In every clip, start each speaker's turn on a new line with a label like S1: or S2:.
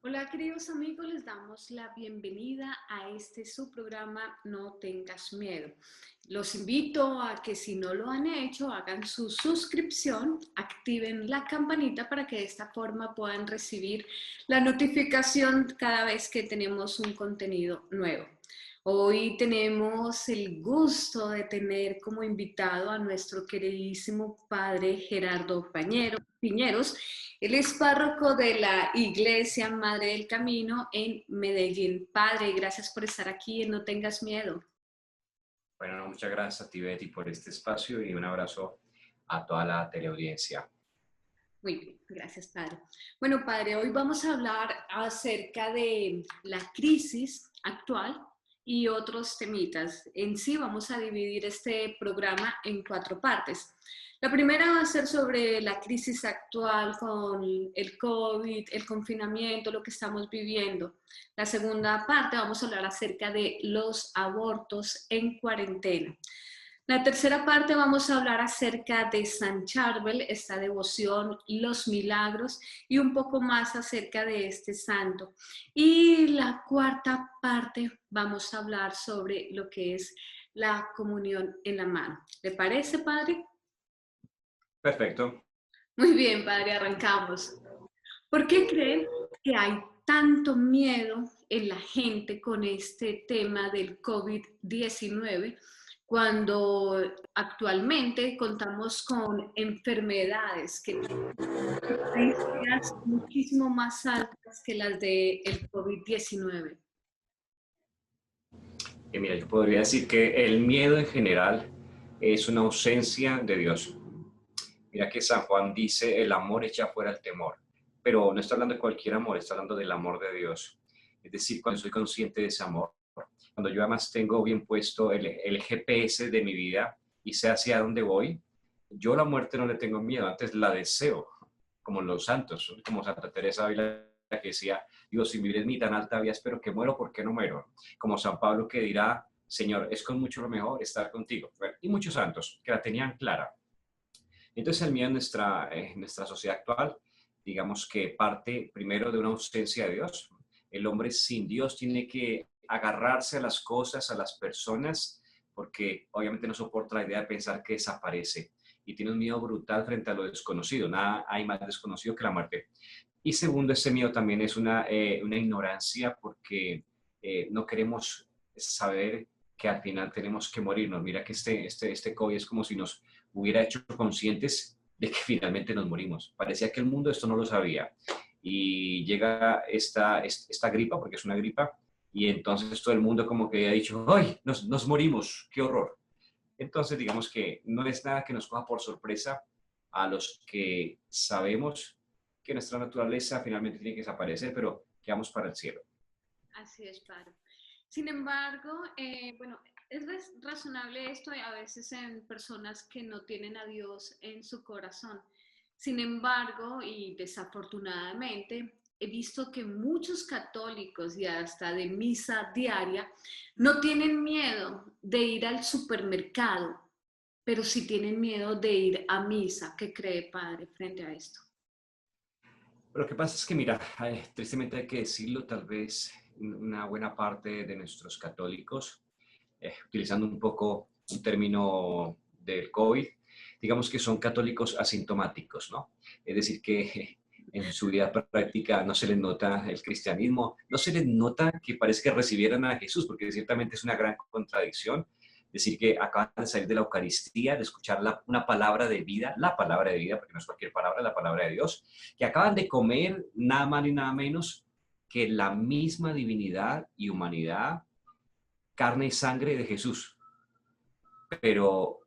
S1: Hola queridos amigos, les damos la bienvenida a este su programa No tengas miedo. Los invito a que si no lo han hecho, hagan su suscripción, activen la campanita para que de esta forma puedan recibir la notificación cada vez que tenemos un contenido nuevo. Hoy tenemos el gusto de tener como invitado a nuestro queridísimo padre Gerardo Piñeros. Él es párroco de la Iglesia Madre del Camino en Medellín. Padre, gracias por estar aquí en No Tengas Miedo.
S2: Bueno, muchas gracias a ti, Betty, por este espacio y un abrazo a toda la teleaudiencia.
S1: Muy bien, gracias, padre. Bueno, padre, hoy vamos a hablar acerca de la crisis actual y otros temitas. En sí vamos a dividir este programa en 4 partes. La primera va a ser sobre la crisis actual con el COVID, el confinamiento, lo que estamos viviendo. La segunda parte vamos a hablar acerca de los abortos en cuarentena. La tercera parte vamos a hablar acerca de San Charbel, esta devoción, los milagros y un poco más acerca de este santo. Y la cuarta parte vamos a hablar sobre lo que es la comunión en la mano. ¿Le parece, padre?
S2: Perfecto.
S1: Muy bien, padre, arrancamos. ¿Por qué creen que hay tanto miedo en la gente con este tema del COVID-19 cuando actualmente contamos con enfermedades que tienen estadísticas muchísimo más altas que las del COVID-19?
S2: Mira, yo podría decir que el miedo en general es una ausencia de Dios. Mira que San Juan dice, el amor echa fuera el temor, pero no está hablando de cualquier amor, está hablando del amor de Dios. Es decir, cuando soy consciente de ese amor, cuando yo además tengo bien puesto el GPS de mi vida y sé hacia dónde voy, yo a la muerte no le tengo miedo, antes la deseo, como los santos, como Santa Teresa de Ávila que decía, Dios, si mi vida es ni tan alta vía, espero que muero, ¿por qué no muero? Como San Pablo que dirá, Señor, es con mucho lo mejor estar contigo. Bueno, y muchos santos que la tenían clara. Entonces el miedo en nuestra sociedad actual, digamos que parte primero de una ausencia de Dios. El hombre sin Dios tiene que agarrarse a las cosas, a las personas, porque obviamente no soporta la idea de pensar que desaparece y tiene un miedo brutal frente a lo desconocido. Nada hay más desconocido que la muerte. Y segundo, ese miedo también es una ignorancia porque no queremos saber que al final tenemos que morirnos. Mira que este COVID es como si nos hubiera hecho conscientes de que finalmente nos morimos. Parecía que el mundo esto no lo sabía. Y llega esta gripa, porque es una gripa, y entonces todo el mundo como que ha dicho, ¡ay, nos morimos! ¡Qué horror! Entonces digamos que no es nada que nos coja por sorpresa a los que sabemos que nuestra naturaleza finalmente tiene que desaparecer, pero que vamos para el cielo.
S1: Así es, padre. Sin embargo, bueno, es razonable esto a veces en personas que no tienen a Dios en su corazón. Sin embargo, y desafortunadamente, he visto que muchos católicos y hasta de misa diaria no tienen miedo de ir al supermercado, pero sí tienen miedo de ir a misa. ¿Qué cree, padre, frente a esto?
S2: Pero lo que pasa es que, mira, tristemente hay que decirlo, tal vez una buena parte de nuestros católicos, utilizando un poco un término del COVID, digamos que son católicos asintomáticos, ¿no? Es decir, que en su vida práctica no se les nota el cristianismo, no se les nota que parece que recibieran a Jesús, porque ciertamente es una gran contradicción. Decir que acaban de salir de la Eucaristía, de escuchar una palabra de vida, la palabra de vida, porque no es cualquier palabra, la palabra de Dios, que acaban de comer nada más ni nada menos que la misma divinidad y humanidad, carne y sangre de Jesús, pero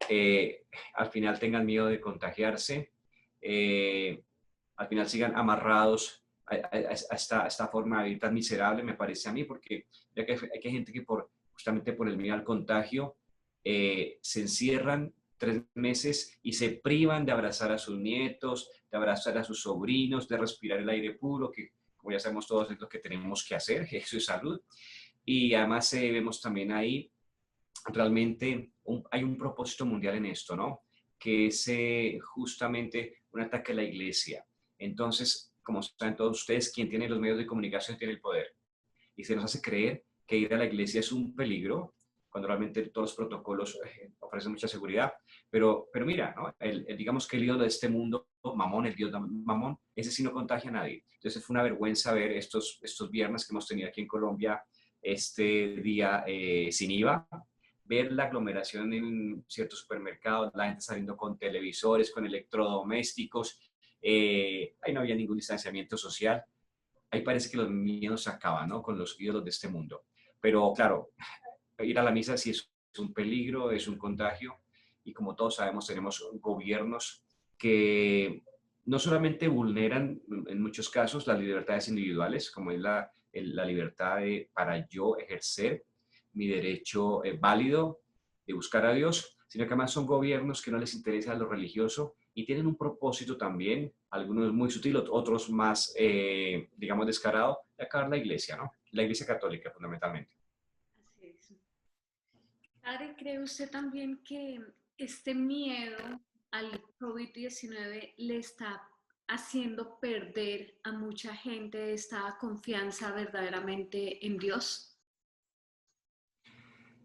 S2: al final tengan miedo de contagiarse, al final sigan amarrados a esta forma de vivir tan miserable, me parece a mí, porque ya que hay gente que justamente por el miedo al contagio se encierran 3 meses y se privan de abrazar a sus nietos, de abrazar a sus sobrinos, de respirar el aire puro, que como ya sabemos todos es lo que tenemos que hacer, eso es salud. Y además vemos también ahí realmente hay un propósito mundial en esto, ¿no? Que es justamente un ataque a la iglesia. Entonces, como saben todos ustedes, quien tiene los medios de comunicación tiene el poder. Y se nos hace creer que ir a la iglesia es un peligro, cuando realmente todos los protocolos ofrecen mucha seguridad. Pero mira, ¿no? Digamos que el ídolo de este mundo, Mamón, el dios Mamón, ese sí no contagia a nadie. Entonces fue una vergüenza ver estos viernes que hemos tenido aquí en Colombia, este día sin IVA, ver la aglomeración en ciertos supermercados, la gente saliendo con televisores, con electrodomésticos, ahí no había ningún distanciamiento social. Ahí parece que los miedos se acaban, ¿no? Con los ídolos de este mundo. Pero claro, ir a la misa sí es un peligro, es un contagio, y como todos sabemos, tenemos gobiernos que no solamente vulneran en muchos casos las libertades individuales, como es la libertad para yo ejercer mi derecho válido de buscar a Dios, sino que además son gobiernos que no les interesa lo religioso y tienen un propósito también, algunos muy sutil, otros más, digamos, descarado, de acabar la iglesia, ¿no? La iglesia católica fundamentalmente.
S1: Así es. Padre, ¿cree usted también que este miedo al COVID-19 le está haciendo perder a mucha gente esta confianza verdaderamente en Dios?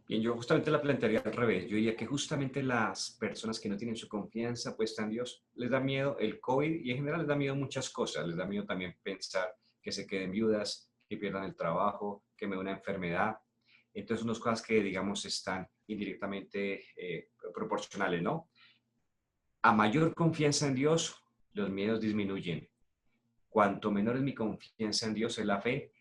S2: Bien, yo justamente la plantearía al revés. Yo diría que justamente las personas que no tienen su confianza puesta en Dios, les da miedo el COVID y en general les da miedo muchas cosas. Les da miedo también pensar que se queden viudas, que pierdan el trabajo, que me dé una enfermedad. Entonces, unas cosas que, digamos, están indirectamente proporcionales, ¿no? A mayor confianza en Dios, los miedos disminuyen. Cuanto menor es mi confianza en Dios, en la fe,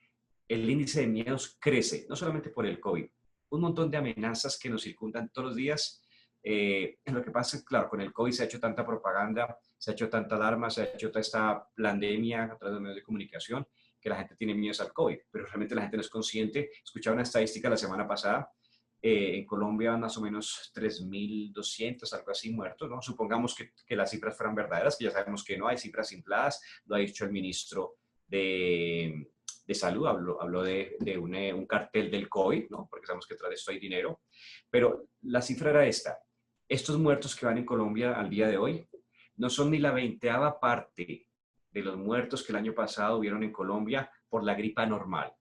S2: el índice de miedos crece, no solamente por el COVID, un montón de amenazas que nos circundan todos los días. Lo que pasa es, claro, con el COVID se ha hecho tanta propaganda, se ha hecho tanta alarma, se ha hecho toda esta pandemia a través de los medios de comunicación, que la gente tiene miedo al COVID, pero realmente la gente no es consciente. Escuchaba una estadística la semana pasada, en Colombia más o menos 3.200, algo así, muertos, ¿no? Supongamos que las cifras fueran verdaderas, que ya sabemos que no, hay cifras infladas, lo ha dicho el ministro de salud, habló de un cartel del COVID, ¿no? Porque sabemos que tras de esto hay dinero, pero la cifra era esta. Estos muertos que van en Colombia al día de hoy no son ni la 20ª parte de los muertos que el año pasado hubieron en Colombia por la gripa normal.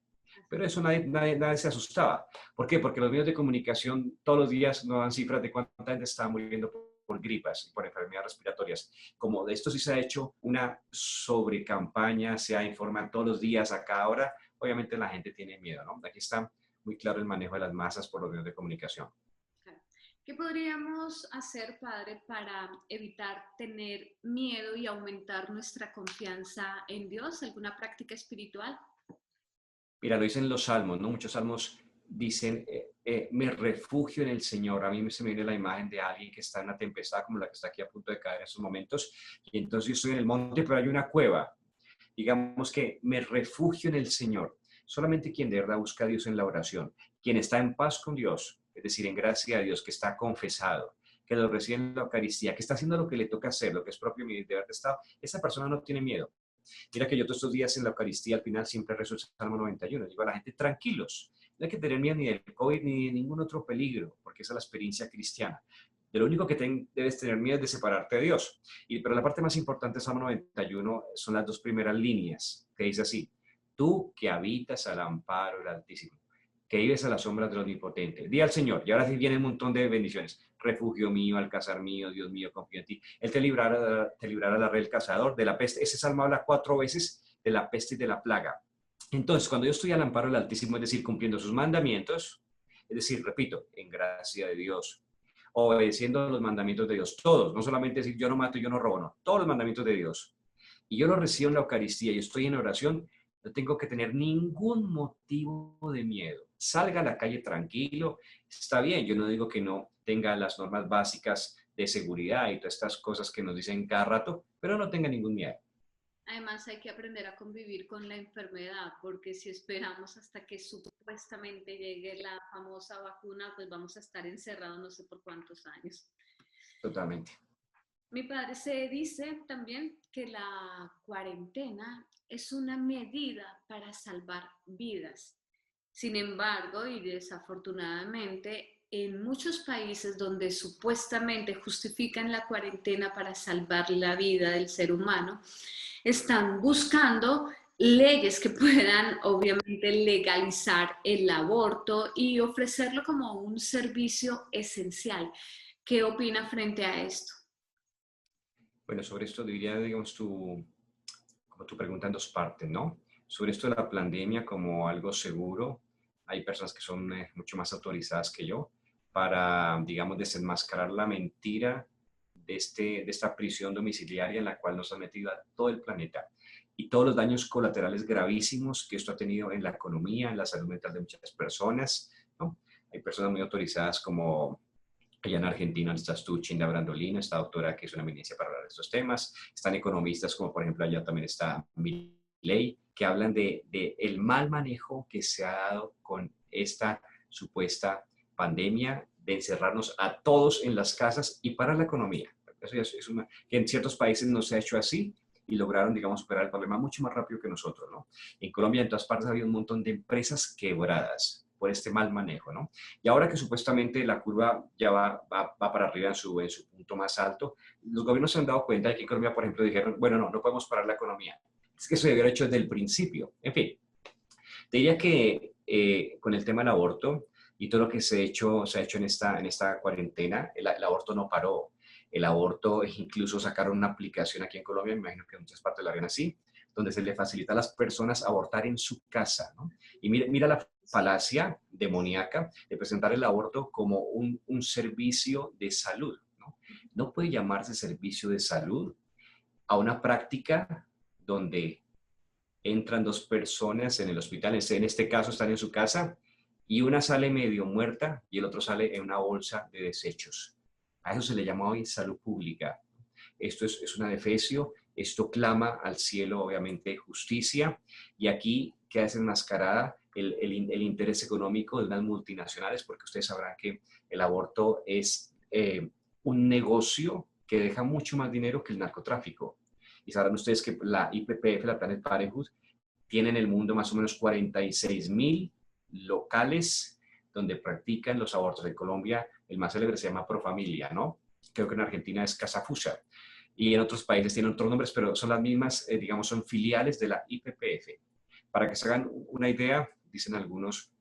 S2: Pero eso nadie se asustaba. ¿Por qué? Porque los medios de comunicación todos los días nos dan cifras de cuánta gente está muriendo por gripas y por enfermedades respiratorias. Como de esto sí se ha hecho una sobrecampaña, se informa todos los días a cada hora, obviamente la gente tiene miedo, ¿no? Aquí está muy claro el manejo de las masas por los medios de comunicación.
S1: ¿Qué podríamos hacer, Padre, para evitar tener miedo y aumentar nuestra confianza en Dios? ¿Alguna práctica espiritual?
S2: Mira, lo dicen los salmos, ¿no? Muchos salmos dicen, me refugio en el Señor. A mí se me viene la imagen de alguien que está en una tempestad como la que está aquí a punto de caer en estos momentos, y entonces yo estoy en el monte, pero hay una cueva. Digamos que me refugio en el Señor. Solamente quien de verdad busca a Dios en la oración, quien está en paz con Dios, es decir, en gracia a Dios, que está confesado, que lo recibe en la Eucaristía, que está haciendo lo que le toca hacer, lo que es propio de haber estado, esa persona no tiene miedo. Mira que yo todos estos días en la Eucaristía al final siempre rezo el Salmo 91. Digo a la gente, tranquilos, no hay que tener miedo ni del COVID ni de ningún otro peligro, porque esa es la experiencia cristiana. De lo único que debes tener miedo es de separarte de Dios. Pero la parte más importante del Salmo 91 son las dos primeras líneas, que dice así: tú que habitas al amparo del Altísimo, que vives a la sombra del Omnipotente. Di al Señor, y ahora sí viene un montón de bendiciones. Refugio mío, alcázar mío, Dios mío, confío en ti. Él te librará la red del cazador, de la peste. Ese salmo habla 4 veces de la peste y de la plaga. Entonces, cuando yo estoy al amparo del Altísimo, es decir, cumpliendo sus mandamientos, es decir, repito, en gracia de Dios, obedeciendo los mandamientos de Dios, todos, no solamente decir yo no mato, yo no robo, no, todos los mandamientos de Dios, y yo lo recibo en la Eucaristía y estoy en oración, no tengo que tener ningún motivo de miedo. Salga a la calle tranquilo, está bien, yo no digo que no tenga las normas básicas de seguridad y todas estas cosas que nos dicen cada rato, pero no tenga ningún miedo.
S1: Además, hay que aprender a convivir con la enfermedad, porque si esperamos hasta que supuestamente llegue la famosa vacuna, pues vamos a estar encerrados no sé por cuántos años.
S2: Totalmente.
S1: Mi padre se dice también que la cuarentena es una medida para salvar vidas. Sin embargo, y desafortunadamente, en muchos países donde supuestamente justifican la cuarentena para salvar la vida del ser humano, están buscando leyes que puedan obviamente legalizar el aborto y ofrecerlo como un servicio esencial. ¿Qué opina frente a esto?
S2: Bueno, sobre esto diría, digamos, como tu pregunta en dos partes, ¿no? Sobre esto de la pandemia como algo seguro, hay personas que son mucho más autorizadas que yo para, digamos, desenmascarar la mentira de esta prisión domiciliaria en la cual nos ha metido a todo el planeta y todos los daños colaterales gravísimos que esto ha tenido en la economía, en la salud mental de muchas personas, ¿no? Hay personas muy autorizadas como allá en Argentina estás tú, Chinda Brandolino, esta doctora que es una eminencia para hablar de estos temas. Están economistas como por ejemplo allá también está Milei, que hablan de el mal manejo que se ha dado con esta supuesta pandemia de encerrarnos a todos en las casas y para la economía. Eso ya es una, que en ciertos países no se ha hecho así y lograron, digamos, superar el problema mucho más rápido que nosotros, ¿no? En Colombia, en todas partes, había un montón de empresas quebradas por este mal manejo, ¿no? Y ahora que supuestamente la curva ya va para arriba en su punto más alto, los gobiernos se han dado cuenta de que en Colombia, por ejemplo, dijeron, bueno, no podemos parar la economía. Es que eso se hubiera hecho desde el principio. En fin, te diría que con el tema del aborto y todo lo que se ha hecho en esta cuarentena, el aborto no paró. El aborto, incluso sacaron una aplicación aquí en Colombia, me imagino que en muchas partes la ven así, donde se le facilita a las personas abortar en su casa, ¿no? Y mira la falacia demoníaca de presentar el aborto como un servicio de salud, ¿no? No puede llamarse servicio de salud a una práctica donde entran dos personas en el hospital, en este caso están en su casa, y una sale medio muerta y el otro sale en una bolsa de desechos. A eso se le llama hoy salud pública. Esto es una defecio, esto clama al cielo, obviamente, justicia, y aquí queda desenmascarada el interés económico de unas multinacionales, porque ustedes sabrán que el aborto es un negocio que deja mucho más dinero que el narcotráfico. Y sabrán ustedes que la IPPF, la Planned Parenthood, tiene en el mundo más o menos 46.000 locales donde practican los abortos. En Colombia, el más célebre se llama Profamilia, ¿no? Creo que en Argentina es Casa Fusa. Y en otros países tienen otros nombres, pero son las mismas, digamos, son filiales de la IPPF. Para que se hagan una idea, dicen algunos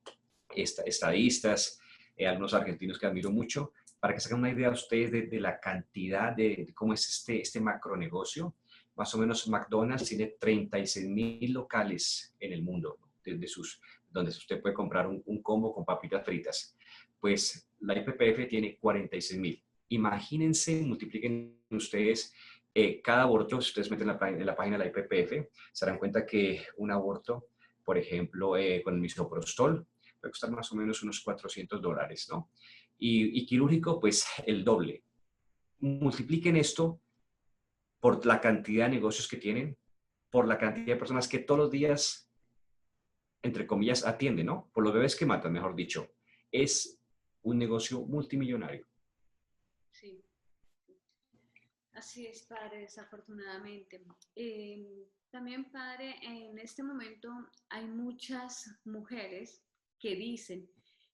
S2: estadistas, algunos argentinos que admiro mucho, para que se hagan una idea ustedes de la cantidad de cómo es este macronegocio. Más o menos McDonald's tiene 36.000 locales en el mundo, desde donde usted puede comprar un combo con papitas fritas. Pues la IPPF tiene 46.000. Imagínense, multipliquen ustedes cada aborto, si ustedes meten en la página de la IPPF, se darán cuenta que un aborto, por ejemplo, con el misoprostol, puede costar más o menos unos $400, ¿no? Y quirúrgico, pues el doble. Multipliquen esto por la cantidad de negocios que tienen, por la cantidad de personas que todos los días, entre comillas, atienden, ¿no? Por los bebés que matan, mejor dicho. Es un negocio multimillonario.
S1: Sí. Así es, padre, desafortunadamente. También, padre, en este momento hay muchas mujeres que dicen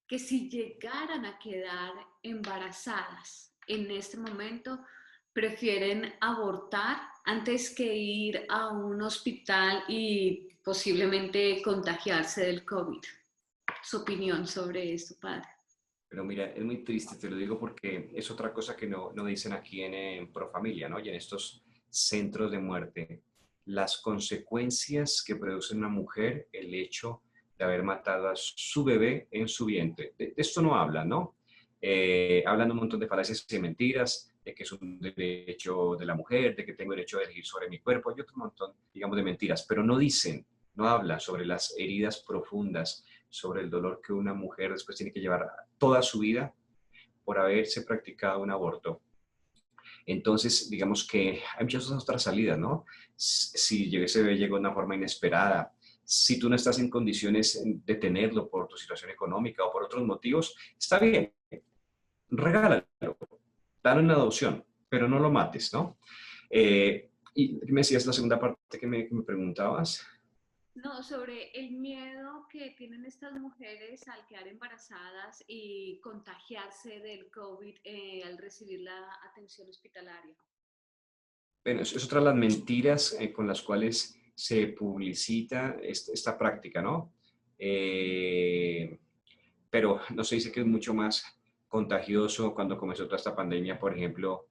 S1: que si llegaran a quedar embarazadas en este momento, prefieren abortar antes que ir a un hospital y posiblemente contagiarse del COVID. Su opinión sobre esto, padre.
S2: Pero mira, es muy triste, te lo digo porque es otra cosa que no dicen aquí en Profamilia, ¿no? Y en estos centros de muerte. Las consecuencias que produce una mujer el hecho de haber matado a su bebé en su vientre. De esto no hablan, ¿no? Hablan un montón de falacias y mentiras, de que es un derecho de la mujer, de que tengo derecho a elegir sobre mi cuerpo, y otro montón, digamos, de mentiras, pero no dicen, no hablan sobre las heridas profundas, sobre el dolor que una mujer después tiene que llevar toda su vida por haberse practicado un aborto. Entonces, digamos que hay muchas otras salidas, ¿no? Si ese bebé llega de una forma inesperada, si tú no estás en condiciones de tenerlo por tu situación económica o por otros motivos, está bien, regálalo, dale una adopción, pero no lo mates, ¿no? Y me decías la segunda parte que me preguntabas.
S1: No, sobre el miedo que tienen estas mujeres al quedar embarazadas y contagiarse del COVID al recibir la atención hospitalaria.
S2: bueno, es otra de las mentiras con las cuales se publicita esta práctica, ¿no? Eh, pero no se dice que es mucho más contagioso cuando comenzó toda esta pandemia, por ejemplo.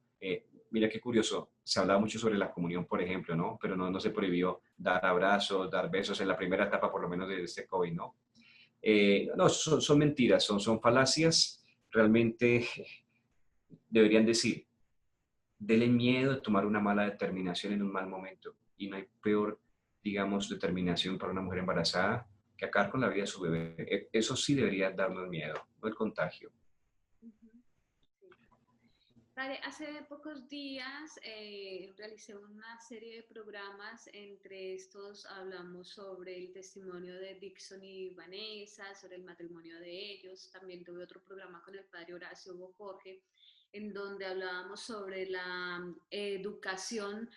S2: Mira qué curioso, se hablaba mucho sobre la comunión, por ejemplo, ¿no? Pero no se prohibió dar abrazos, dar besos en la primera etapa, por lo menos de este COVID, ¿no? No, son mentiras, son falacias. Realmente deberían decir, dele miedo de tomar una mala determinación en un mal momento. Y no hay peor, digamos, determinación para una mujer embarazada que acabar con la vida de su bebé. Eso sí debería darnos miedo, no el contagio.
S1: Ujú, sí. Vale, hace pocos días realicé una serie de programas, entre estos hablamos sobre el testimonio de Dixon y Vanessa, sobre el matrimonio de ellos, también tuve otro programa con el padre Horacio Hugo Jorge, en donde hablábamos sobre la educación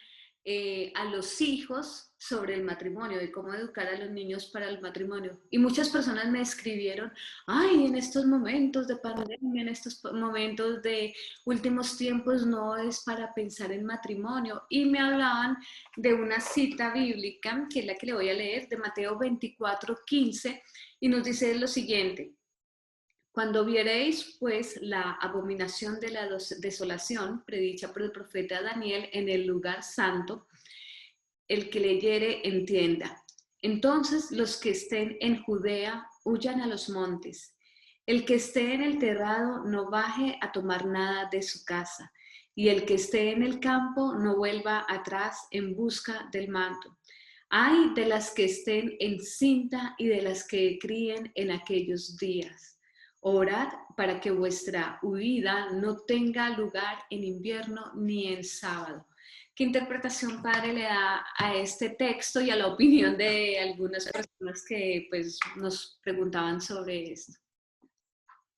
S1: a los hijos sobre el matrimonio, de cómo educar a los niños para el matrimonio. Y muchas personas me escribieron, ay, en estos momentos de pandemia, en estos momentos de últimos tiempos no es para pensar en matrimonio. Y me hablaban de una cita bíblica, que es la que le voy a leer, de Mateo 24:15, y nos dice lo siguiente: cuando viereis, pues, la abominación de la desolación, predicha por el profeta Daniel en el lugar santo, el que leyere entienda. Entonces los que estén en Judea huyan a los montes. El que esté en el terrado no baje a tomar nada de su casa, y el que esté en el campo no vuelva atrás en busca del manto. Ay de las que estén en cinta y de las que críen en aquellos días. Orad para que vuestra huida no tenga lugar en invierno ni en sábado. ¿Qué interpretación, padre, le da a este texto y a la opinión de algunas personas que pues, nos preguntaban sobre esto?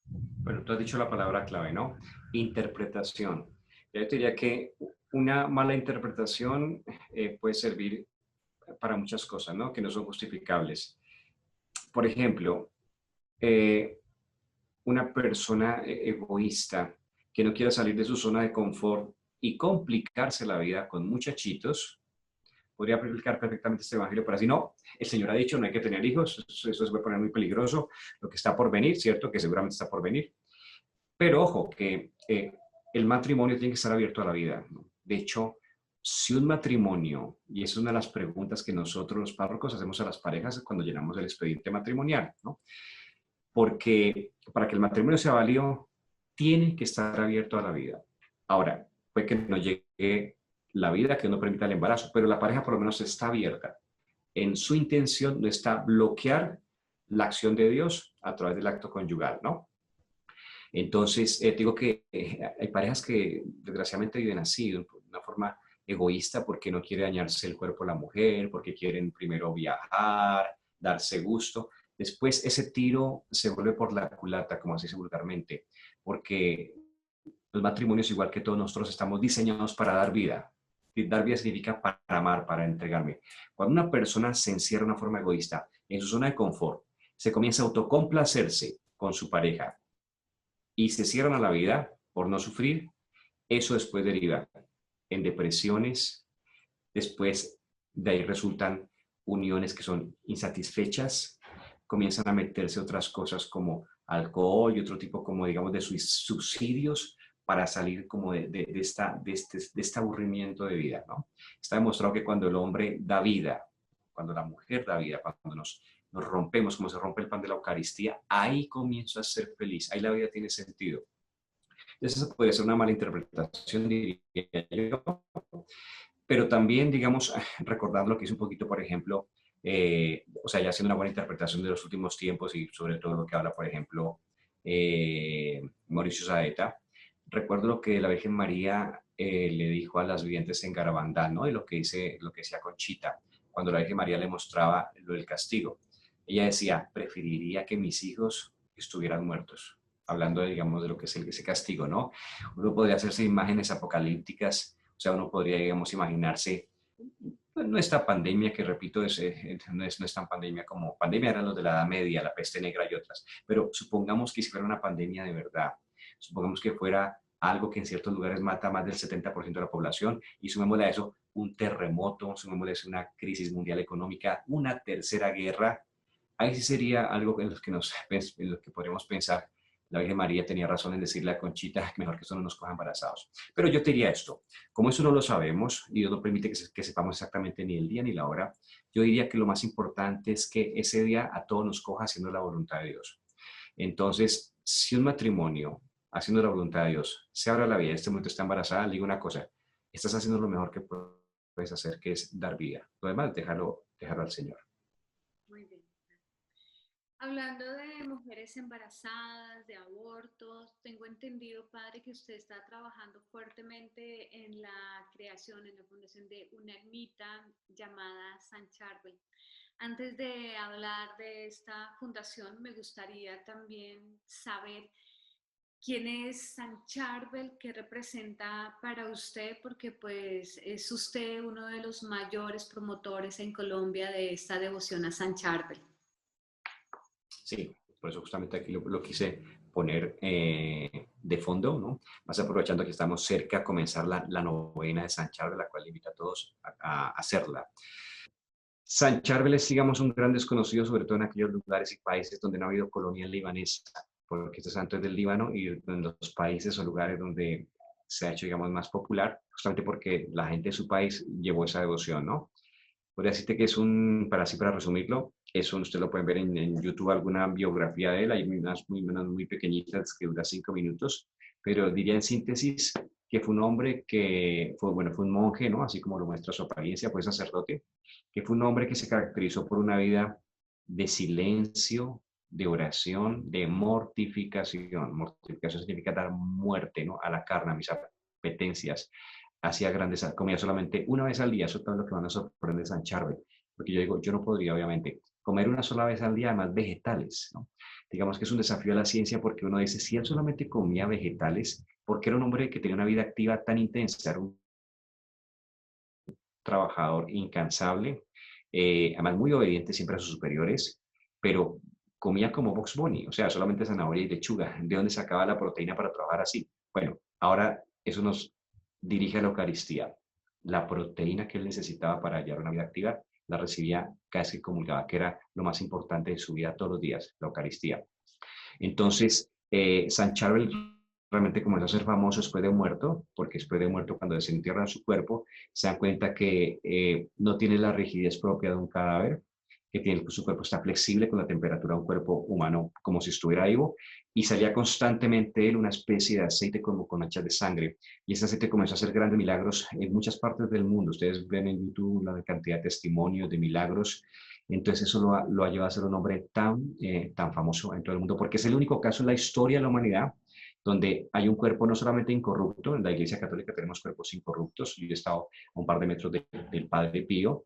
S2: Bueno, tú has dicho la palabra clave, ¿no? Interpretación. Yo te diría que una mala interpretación puede servir para muchas cosas, ¿no? Que no son justificables. Por ejemplo, eh, una persona egoísta que no quiera salir de su zona de confort y complicarse la vida con muchachitos, podría aplicar perfectamente este evangelio para decir, no, el Señor ha dicho, no hay que tener hijos, eso se puede poner muy peligroso, lo que está por venir, ¿cierto? Que seguramente está por venir. Pero ojo, que el matrimonio tiene que estar abierto a la vida, ¿no? De hecho, si un matrimonio, y esa es una de las preguntas que nosotros los párrocos hacemos a las parejas cuando llenamos el expediente matrimonial, ¿no? Porque para que el matrimonio sea válido, tiene que estar abierto a la vida. Ahora, puede que no llegue la vida que no permita el embarazo, pero la pareja por lo menos está abierta. En su intención no está bloquear la acción de Dios a través del acto conyugal, ¿no? Entonces, digo que hay parejas que desgraciadamente viven así, de una forma egoísta, porque no quiere dañarse el cuerpo de la mujer, porque quieren primero viajar, darse gusto. Después ese tiro se vuelve por la culata, como así se vulgarmente, porque los matrimonios, igual que todos nosotros, estamos diseñados para dar vida. Y dar vida significa para amar, para entregarme. Cuando una persona se encierra de una forma egoísta en su zona de confort, se comienza a autocomplacerse con su pareja y se cierran a la vida por no sufrir, eso después deriva en depresiones, después de ahí resultan uniones que son insatisfechas, comienzan a meterse otras cosas como alcohol y otro tipo como digamos de subsidios para salir como de este aburrimiento de vida, ¿no? Está demostrado que cuando el hombre da vida, cuando la mujer da vida, cuando nos rompemos, como se rompe el pan de la Eucaristía, ahí comienzo a ser feliz, ahí la vida tiene sentido. Entonces, eso puede ser una mala interpretación, diría yo, pero también, digamos, recordando lo que hice un poquito, por ejemplo, o sea, ya haciendo una buena interpretación de los últimos tiempos y sobre todo lo que habla, por ejemplo, Mauricio Saeta, recuerdo lo que la Virgen María le dijo a las videntes en Garabandal, ¿no? Y lo que decía Conchita, cuando la Virgen María le mostraba lo del castigo. Ella decía, preferiría que mis hijos estuvieran muertos, hablando, digamos, de lo que es ese castigo, ¿no? Uno podría hacerse imágenes apocalípticas, o sea, uno podría, digamos, imaginarse pues, no esta pandemia que, repito, no es tan pandemia como pandemia eran los de la Edad Media, la peste negra y otras, pero supongamos que si fuera una pandemia de verdad, supongamos que fuera algo que en ciertos lugares mata a más del 70% de la población, y sumémosle a eso un terremoto, sumémosle a eso una crisis mundial económica, una tercera guerra, ahí sí sería algo en lo que podríamos pensar. La Virgen María tenía razón en decirle a Conchita, mejor que eso no nos coja embarazados. Pero yo te diría esto, como eso no lo sabemos y Dios no permite que sepamos exactamente ni el día ni la hora, yo diría que lo más importante es que ese día a todos nos coja haciendo la voluntad de Dios. Entonces, si un matrimonio, haciendo la voluntad de Dios, se abre la vida, en este momento está embarazada, le digo una cosa, estás haciendo lo mejor que puedes hacer, que es dar vida. Lo demás, déjalo al Señor.
S1: Muy bien. Hablando de mujeres embarazadas, de abortos, tengo entendido, padre, que usted está trabajando fuertemente en la creación, en la fundación de una ermita llamada San Charbel. Antes de hablar de esta fundación, me gustaría también saber quién es San Charbel, qué representa para usted, porque pues es usted uno de los mayores promotores en Colombia de esta devoción a San Charbel.
S2: Sí, por eso justamente aquí lo quise poner de fondo, ¿no? Más aprovechando que estamos cerca a comenzar la novena de San Charbel, la cual invito a todos a hacerla. San Charbel es, digamos, un gran desconocido, sobre todo en aquellos lugares y países donde no ha habido colonia libanesa, porque este santo es del Líbano y en los países o lugares donde se ha hecho, digamos, más popular, justamente porque la gente de su país llevó esa devoción, ¿no? Podría decirte que es para resumirlo, ustedes lo pueden ver en YouTube, alguna biografía de él, hay unas muy pequeñitas que dura 5 minutos, pero diría en síntesis que fue un hombre que fue un monje, ¿no? Así como lo muestra su apariencia, fue sacerdote, que fue un hombre que se caracterizó por una vida de silencio, de oración, de mortificación. Mortificación significa dar muerte, ¿no? A la carne, a mis apetencias. Hacía grandes, comía solamente una vez al día, eso es lo que van a sorprender San Charbel, porque yo digo, yo no podría obviamente comer una sola vez al día, además vegetales, ¿no? Digamos que es un desafío a la ciencia porque uno dice, si él solamente comía vegetales, porque era un hombre que tenía una vida activa tan intensa, era un trabajador incansable, además muy obediente siempre a sus superiores, pero comía como Box Bunny, o sea, solamente zanahoria y lechuga. ¿De dónde sacaba la proteína para trabajar así? Bueno, ahora eso nos dirige a la Eucaristía. La proteína que él necesitaba para llevar una vida activa la recibía casi que comulgaba, que era lo más importante de su vida todos los días, la Eucaristía. Entonces, San Charbel realmente comenzó a ser famoso después de muerto, porque después de muerto, cuando desentierran su cuerpo, se dan cuenta que no tiene la rigidez propia de un cadáver, que su cuerpo está flexible con la temperatura de un cuerpo humano, como si estuviera vivo, y salía constantemente él una especie de aceite como con manchas de sangre. Y ese aceite comenzó a hacer grandes milagros en muchas partes del mundo. Ustedes ven en YouTube la cantidad de testimonios de milagros. Entonces eso lo ha llevado a ser un hombre tan famoso en todo el mundo, porque es el único caso en la historia de la humanidad donde hay un cuerpo no solamente incorrupto, en la Iglesia Católica tenemos cuerpos incorruptos, yo he estado a un par de metros del Padre Pío,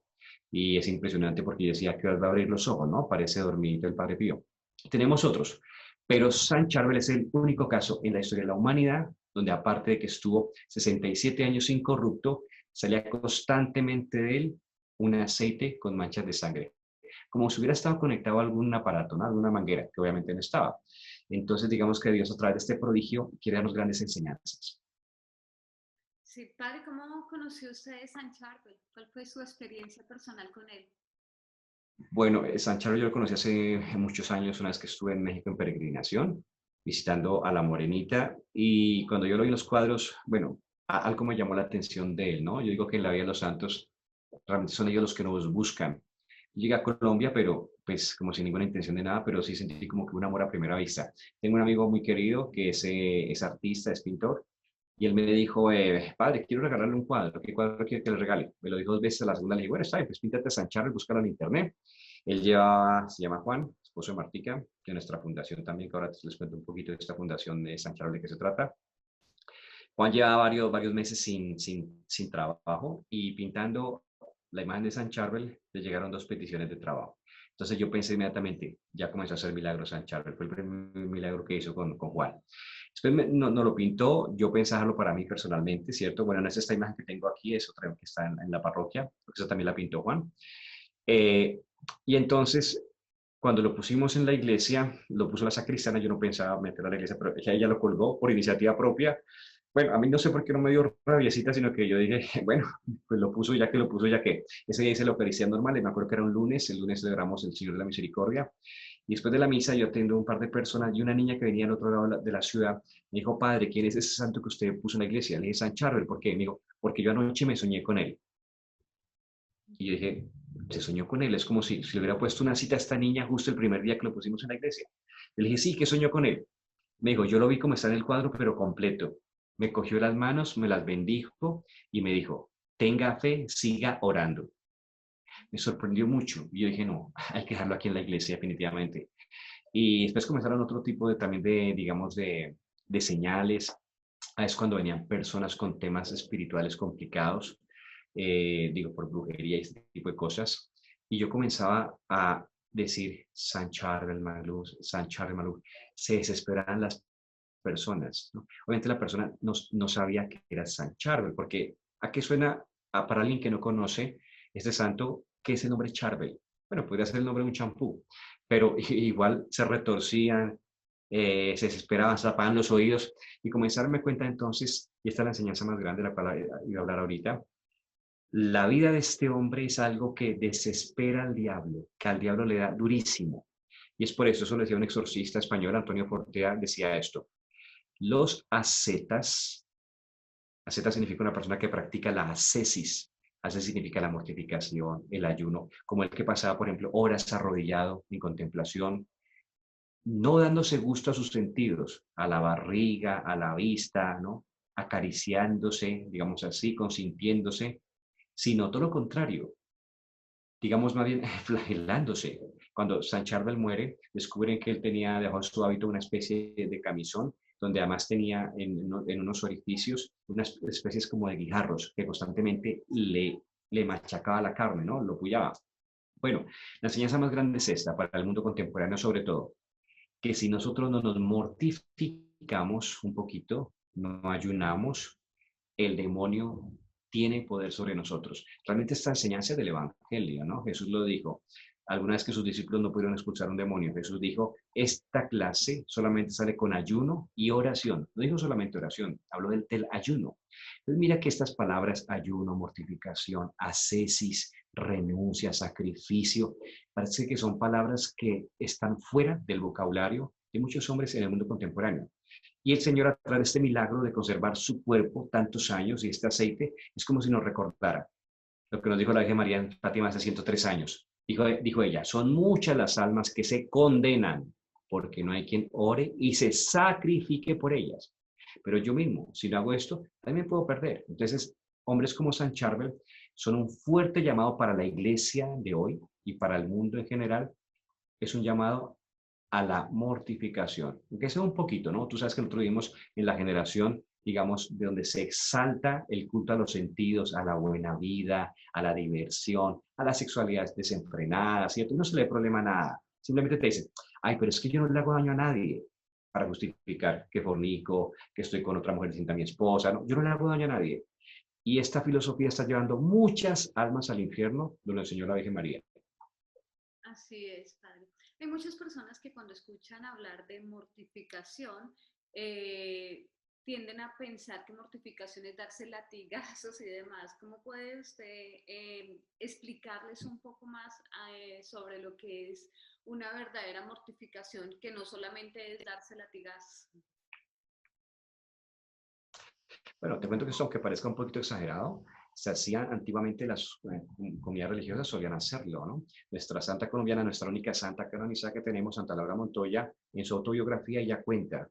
S2: y es impresionante porque yo decía que va a abrir los ojos, ¿no? Parece dormidito el Padre Pío. Tenemos otros, pero San Charbel es el único caso en la historia de la humanidad donde aparte de que estuvo 67 años incorrupto, salía constantemente de él un aceite con manchas de sangre, como si hubiera estado conectado a algún aparato, ¿no? Alguna manguera, que obviamente no estaba. Entonces, digamos que Dios a través de este prodigio quiere darnos grandes enseñanzas.
S1: Sí, padre, ¿cómo conoció usted a San Charbel? ¿Cuál fue su experiencia personal con él?
S2: Bueno, San Charbel yo lo conocí hace muchos años, una vez que estuve en México en peregrinación, visitando a la Morenita, y cuando yo lo vi en los cuadros, bueno, algo me llamó la atención de él, ¿no? Yo digo que en la vida de los santos realmente son ellos los que nos buscan. Llegué a Colombia, pero pues como sin ninguna intención de nada, pero sí sentí como que un amor a primera vista. Tengo un amigo muy querido que es artista, es pintor, y él me dijo, padre, quiero regalarle un cuadro, ¿qué cuadro quiere que le regale? Me lo dijo 2 veces, a la segunda le dije, bueno, está bien, pues píntate a San Charles, búscalo en internet. Se llama Juan, esposo de Martica, de nuestra fundación también, que ahora les cuento un poquito de esta fundación de San Charles de qué se trata. Juan lleva varios meses sin trabajo y pintando la imagen de San Charbel le llegaron 2 peticiones de trabajo. Entonces yo pensé inmediatamente, ya comenzó a hacer milagros San Charbel, fue el primer milagro que hizo con Juan. Después no lo pintó, yo pensé hacerlo para mí personalmente, ¿cierto? Bueno, no es esta imagen que tengo aquí, es otra que está en la parroquia, porque esa también la pintó Juan. Y entonces, cuando lo pusimos en la iglesia, lo puso la sacristana, yo no pensaba meterlo a la iglesia, pero ella lo colgó por iniciativa propia bueno, a mí no sé por qué no me dio rabiecita, sino que yo dije, bueno, pues lo puso ya que lo puso ya que. Ese día hice la Eucaristía normal y me acuerdo que era un lunes, el lunes celebramos el Señor de la Misericordia. Y después de la misa yo atiendo un par de personas y una niña que venía al otro lado de la ciudad me dijo, padre, ¿quién es ese santo que usted puso en la iglesia? Le dije, San Charbel, ¿por qué? Me dijo, porque yo anoche me soñé con él. Y yo dije, se soñó con él, es como si le hubiera puesto una cita a esta niña justo el primer día que lo pusimos en la iglesia. Le dije, sí, ¿qué soñó con él? Me dijo, yo lo vi como está en el cuadro, pero completo. Me cogió las manos, me las bendijo y me dijo, tenga fe, siga orando. Me sorprendió mucho y yo dije, no, hay que dejarlo aquí en la iglesia definitivamente. Y después comenzaron otro tipo de también de, digamos, de señales. Es cuando venían personas con temas espirituales complicados, digo, por brujería y este tipo de cosas. Y yo comenzaba a decir, San Charbel Maluz, San Charbel Maluz. Se desesperaban las personas, ¿no? Obviamente la persona no sabía que era San Charbel, porque ¿a qué suena para alguien que no conoce este santo? ¿Qué es el nombre Charbel? Bueno, podría ser el nombre de un champú, pero igual se retorcían, se desesperaban, se tapaban los oídos y comencé a darme cuenta entonces, y esta es la enseñanza más grande de la cual iba a hablar ahorita, la vida de este hombre es algo que desespera al diablo, que al diablo le da durísimo. Y es por eso lo decía un exorcista español, Antonio Fortea, decía esto. Los ascetas, asceta significa una persona que practica la ascesis, ascesis significa la mortificación, el ayuno, como el que pasaba, por ejemplo, horas arrodillado en contemplación, no dándose gusto a sus sentidos, a la barriga, a la vista, ¿no? Acariciándose, digamos así, consintiéndose, sino todo lo contrario, digamos más bien flagelándose. Cuando San Charbel muere, descubren que él tenía debajo de su hábito una especie de camisón, donde además tenía en unos orificios unas especies como de guijarros que constantemente le machacaba la carne, ¿no? Lo pullaba. Bueno, la enseñanza más grande es esta, para el mundo contemporáneo sobre todo, que si nosotros no nos mortificamos un poquito, no ayunamos, el demonio tiene poder sobre nosotros. Realmente esta enseñanza es del Evangelio, ¿no? Jesús lo dijo. Alguna vez que sus discípulos no pudieron expulsar un demonio, Jesús dijo, esta clase solamente sale con ayuno y oración. No dijo solamente oración, habló del ayuno. Entonces mira que estas palabras, ayuno, mortificación, ascesis, renuncia, sacrificio, parece que son palabras que están fuera del vocabulario de muchos hombres en el mundo contemporáneo. Y el Señor, a través de este milagro de conservar su cuerpo tantos años y este aceite, es como si nos recordara lo que nos dijo la Virgen María en Fátima hace 103 años. Dijo ella, son muchas las almas que se condenan porque no hay quien ore y se sacrifique por ellas. Pero yo mismo, si no hago esto, también puedo perder. Entonces, hombres como San Charbel son un fuerte llamado para la iglesia de hoy y para el mundo en general. Es un llamado a la mortificación, que sea un poquito, ¿no? Tú sabes que nosotros vivimos en la generación, digamos, de donde se exalta el culto a los sentidos, a la buena vida, a la diversión, a la sexualidad desenfrenada, ¿cierto? Y no se le problema nada. Simplemente te dicen, ay, pero es que yo no le hago daño a nadie para justificar que fornico, que estoy con otra mujer distinta a mi esposa, no, yo no le hago daño a nadie. Y esta filosofía está llevando muchas almas al infierno, lo enseñó la Virgen María.
S1: Así es, padre. Hay muchas personas que cuando escuchan hablar de mortificación, eh, tienden a pensar que mortificación es darse latigazos y demás. ¿Cómo puede usted explicarles un poco más sobre lo que es una verdadera mortificación, que no solamente es darse latigazos?
S2: Bueno, te cuento que esto, aunque parezca un poquito exagerado, se hacían antiguamente las comunidades religiosas, solían hacerlo, ¿no? Nuestra santa colombiana, nuestra única santa canonizada que tenemos, Santa Laura Montoya, en su autobiografía ella cuenta,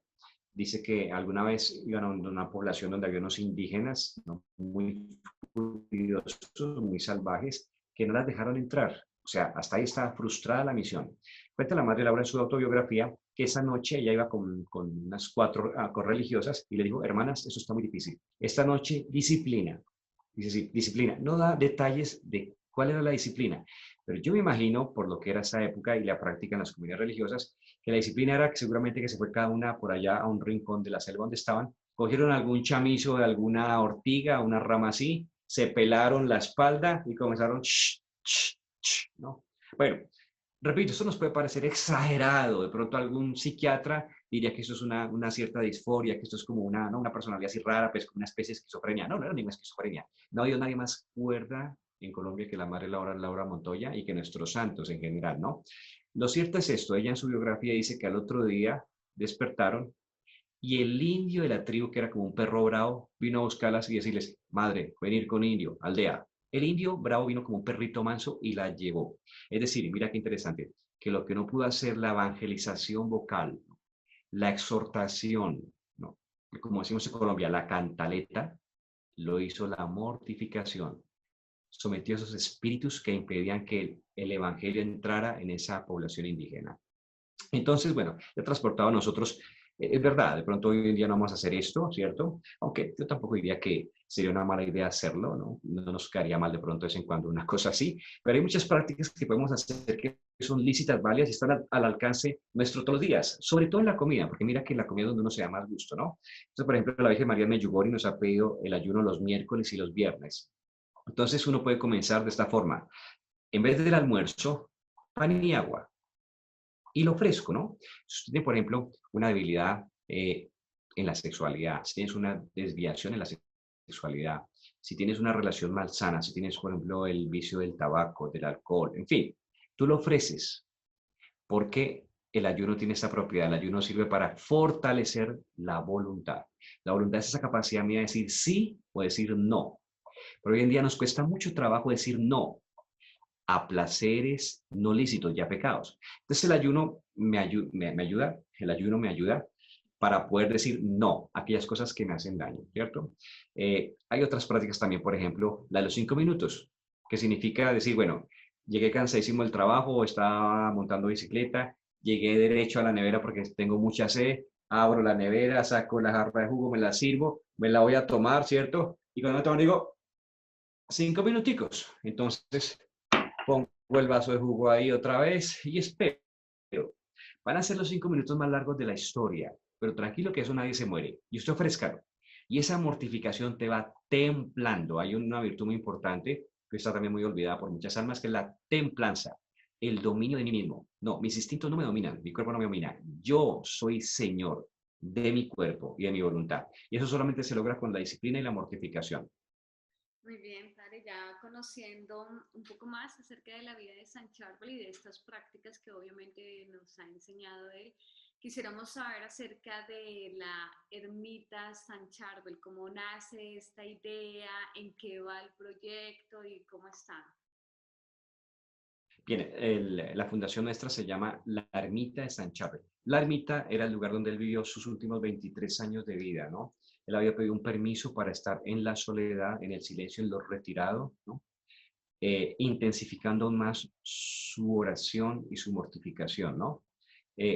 S2: dice que alguna vez iban a una población donde había unos indígenas, ¿no? Muy curiosos, muy salvajes, que no las dejaron entrar. O sea, hasta ahí estaba frustrada la misión. Cuenta la madre Laura en su autobiografía que esa noche ella iba con unas cuatro correligiosas y le dijo, hermanas, eso está muy difícil. Esta noche, disciplina. Dice, sí, disciplina. No da detalles de cuál era la disciplina, pero yo me imagino, por lo que era esa época y la práctica en las comunidades religiosas, que la disciplina era que seguramente que se fue cada una por allá a un rincón de la selva donde estaban, cogieron algún chamizo de alguna ortiga, una rama así, se pelaron la espalda y comenzaron, ¿no? Bueno, repito, esto nos puede parecer exagerado. De pronto algún psiquiatra diría que eso es una cierta disforia, que esto es como una, ¿no? Una personalidad así rara, pues como una especie de esquizofrenia. No, no era ninguna esquizofrenia. No ha habido nadie más cuerda en Colombia que la madre Laura Montoya y que nuestros santos en general, ¿no? Lo cierto es esto, ella en su biografía dice que al otro día despertaron y el indio de la tribu, que era como un perro bravo, vino a buscarlas y decirles, madre, venir con indio, aldea. El indio bravo vino como un perrito manso y la llevó. Es decir, mira qué interesante, que lo que no pudo hacer la evangelización vocal, la exhortación, ¿no? Como decimos en Colombia, la cantaleta, lo hizo la mortificación. Sometió a esos espíritus que impedían que el evangelio entrara en esa población indígena. Entonces, bueno, he transportado a nosotros, es verdad, de pronto hoy en día no vamos a hacer esto, ¿cierto? Aunque yo tampoco diría que sería una mala idea hacerlo, ¿no? No nos quedaría mal de pronto de vez en cuando una cosa así, pero hay muchas prácticas que podemos hacer que son lícitas, válidas y están al alcance nuestro todos los días, sobre todo en la comida, porque mira que en la comida es donde uno se da más gusto, ¿no? Entonces, por ejemplo, la Virgen María Medjugorje nos ha pedido el ayuno los miércoles y los viernes. Entonces, uno puede comenzar de esta forma. En vez del almuerzo, pan y agua y lo fresco, ¿no? Si usted tiene, por ejemplo, una debilidad en la sexualidad, si tienes una desviación en la sexualidad, si tienes una relación malsana, si tienes, por ejemplo, el vicio del tabaco, del alcohol, en fin, tú lo ofreces porque el ayuno tiene esta propiedad. El ayuno sirve para fortalecer la voluntad. La voluntad es esa capacidad mía de decir sí o decir no. Pero hoy en día nos cuesta mucho trabajo decir no a placeres no lícitos, ya pecados. Entonces el ayuno me ayuda, el ayuno me ayuda para poder decir no a aquellas cosas que me hacen daño, ¿cierto? Hay otras prácticas también, por ejemplo, la de los 5 minutos, que significa decir, bueno, llegué cansadísimo del trabajo, estaba montando bicicleta, llegué derecho a la nevera porque tengo mucha sed, abro la nevera, saco la jarra de jugo, me la sirvo, me la voy a tomar, ¿cierto? Y cuando me tomo digo, 5 minuticos. Entonces, pongo el vaso de jugo ahí otra vez y espero. Van a ser los 5 minutos más largos de la historia, pero tranquilo que eso nadie se muere. Y usted ofrezca. Y esa mortificación te va templando. Hay una virtud muy importante que está también muy olvidada por muchas almas, que es la templanza, el dominio de mí mismo. No, mis instintos no me dominan, mi cuerpo no me domina. Yo soy señor de mi cuerpo y de mi voluntad. Y eso solamente se logra con la disciplina y la mortificación.
S1: Muy bien, Padre, ya conociendo un poco más acerca de la vida de San Charbel y de estas prácticas que obviamente nos ha enseñado él, quisiéramos saber acerca de la ermita San Charbel, cómo nace esta idea, en qué va el proyecto y cómo está.
S2: Bien, la fundación nuestra se llama La Ermita de San Charbel. La ermita era el lugar donde él vivió sus últimos 23 años de vida, ¿no? Él había pedido un permiso para estar en la soledad, en el silencio, en lo retirado, ¿no? Intensificando aún más su oración y su mortificación, ¿no?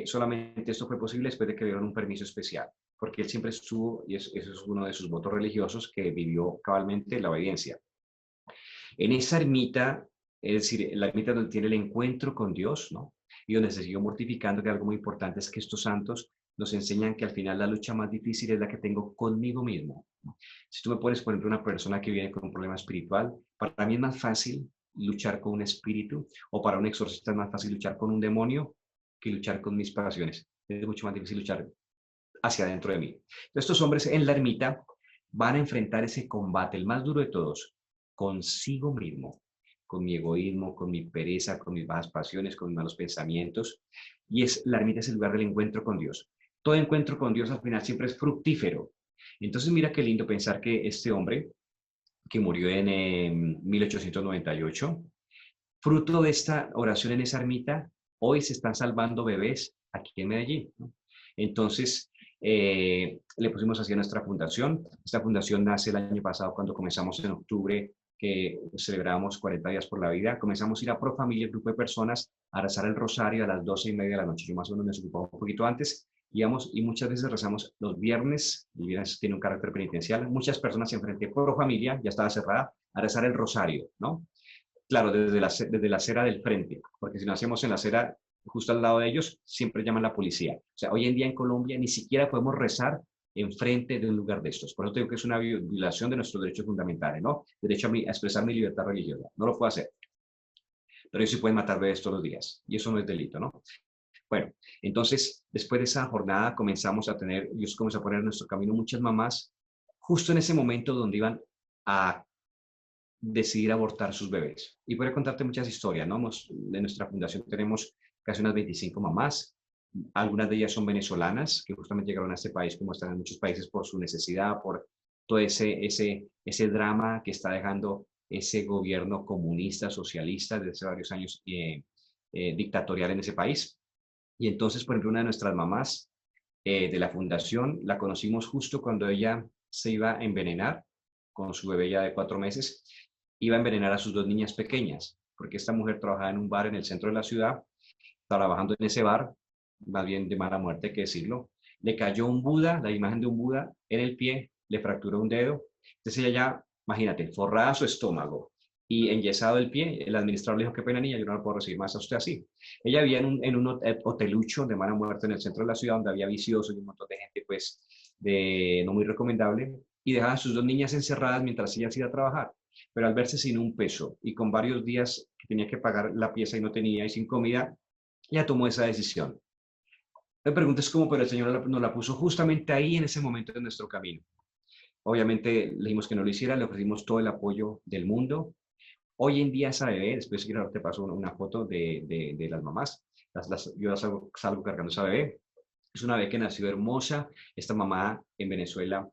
S2: Solamente esto fue posible después de que le dieron un permiso especial, porque él siempre estuvo, y eso es uno de sus votos religiosos, que vivió cabalmente la obediencia. En esa ermita, es decir, la ermita donde tiene el encuentro con Dios, ¿no? Y donde se siguió mortificando, que algo muy importante es que estos santos nos enseñan que al final la lucha más difícil es la que tengo conmigo mismo, ¿no? Si tú me pones, por ejemplo, una persona que viene con un problema espiritual, para mí es más fácil luchar con un espíritu, o para un exorcista es más fácil luchar con un demonio que luchar con mis pasiones. Es mucho más difícil luchar hacia adentro de mí. Entonces, estos hombres en la ermita van a enfrentar ese combate, el más duro de todos, consigo mismo, con mi egoísmo, con mi pereza, con mis bajas pasiones, con mis malos pensamientos. Y la ermita es el lugar del encuentro con Dios. Todo encuentro con Dios al final siempre es fructífero. Entonces mira qué lindo pensar que este hombre, que murió en 1898, fruto de esta oración en esa ermita, hoy se están salvando bebés aquí en Medellín, ¿no? Entonces, le pusimos así a nuestra fundación. Esta fundación nace el año pasado cuando comenzamos en octubre, que celebramos 40 días por la vida. Comenzamos a ir a Pro Familia, el grupo de personas, a rezar el rosario a las 12:30 de la noche. Yo más o menos me ocupaba un poquito antes. Íbamos y muchas veces rezamos los viernes. El viernes tiene un carácter penitencial. Muchas personas se enfrenté Pro Familia, ya estaba cerrada, a rezar el rosario, ¿no? Claro, desde la acera del frente, porque si no hacemos en la acera justo al lado de ellos, siempre llaman a la policía. O sea, hoy en día en Colombia ni siquiera podemos rezar enfrente de un lugar de estos. Por eso digo que es una violación de nuestros derechos fundamentales, ¿no? Derecho a expresar mi libertad religiosa. No lo puedo hacer. pero ellos sí pueden matar bebés todos los días, y eso no es delito, ¿no? Bueno, entonces, después de esa jornada comenzamos a tener, Dios comenzó a poner en nuestro camino muchas mamás, justo en ese momento donde iban a decidir abortar sus bebés. Y voy a contarte muchas historias, ¿no? De nuestra fundación tenemos casi unas 25 mamás, algunas de ellas son venezolanas, que justamente llegaron a este país, como están en muchos países, por su necesidad, por todo ese drama que está dejando ese gobierno comunista, socialista, desde hace varios años, dictatorial en ese país. Y entonces, por ejemplo, una de nuestras mamás de la fundación, la conocimos justo cuando ella se iba a envenenar con su bebé ya de 4 meses, iba a envenenar a sus dos niñas pequeñas, porque esta mujer trabajaba en un bar en el centro de la ciudad, trabajando en ese bar, más bien de mala muerte que decirlo, le cayó un Buda, la imagen de un Buda, en el pie, le fracturó un dedo, entonces ella ya, imagínate, forrada su estómago y enyesado el pie, el administrador le dijo, qué pena niña, yo no la puedo recibir más a usted así. Ella vivía en un hotelucho de mala muerte en el centro de la ciudad, donde había viciosos y un montón de gente, pues, de no muy recomendable, y dejaba a sus dos niñas encerradas mientras ella se iba a trabajar. Pero al verse sin un peso y con varios días que tenía que pagar la pieza y no tenía y sin comida, ella tomó esa decisión. Me preguntas cómo, pero el Señor nos la puso justamente ahí en ese momento de nuestro camino. Obviamente le dijimos que no lo hiciera, le ofrecimos todo el apoyo del mundo. Hoy en día esa bebé, después quiero te paso una foto de las mamás, yo salgo cargando esa bebé. Es una bebé que nació hermosa. Esta mamá en Venezuela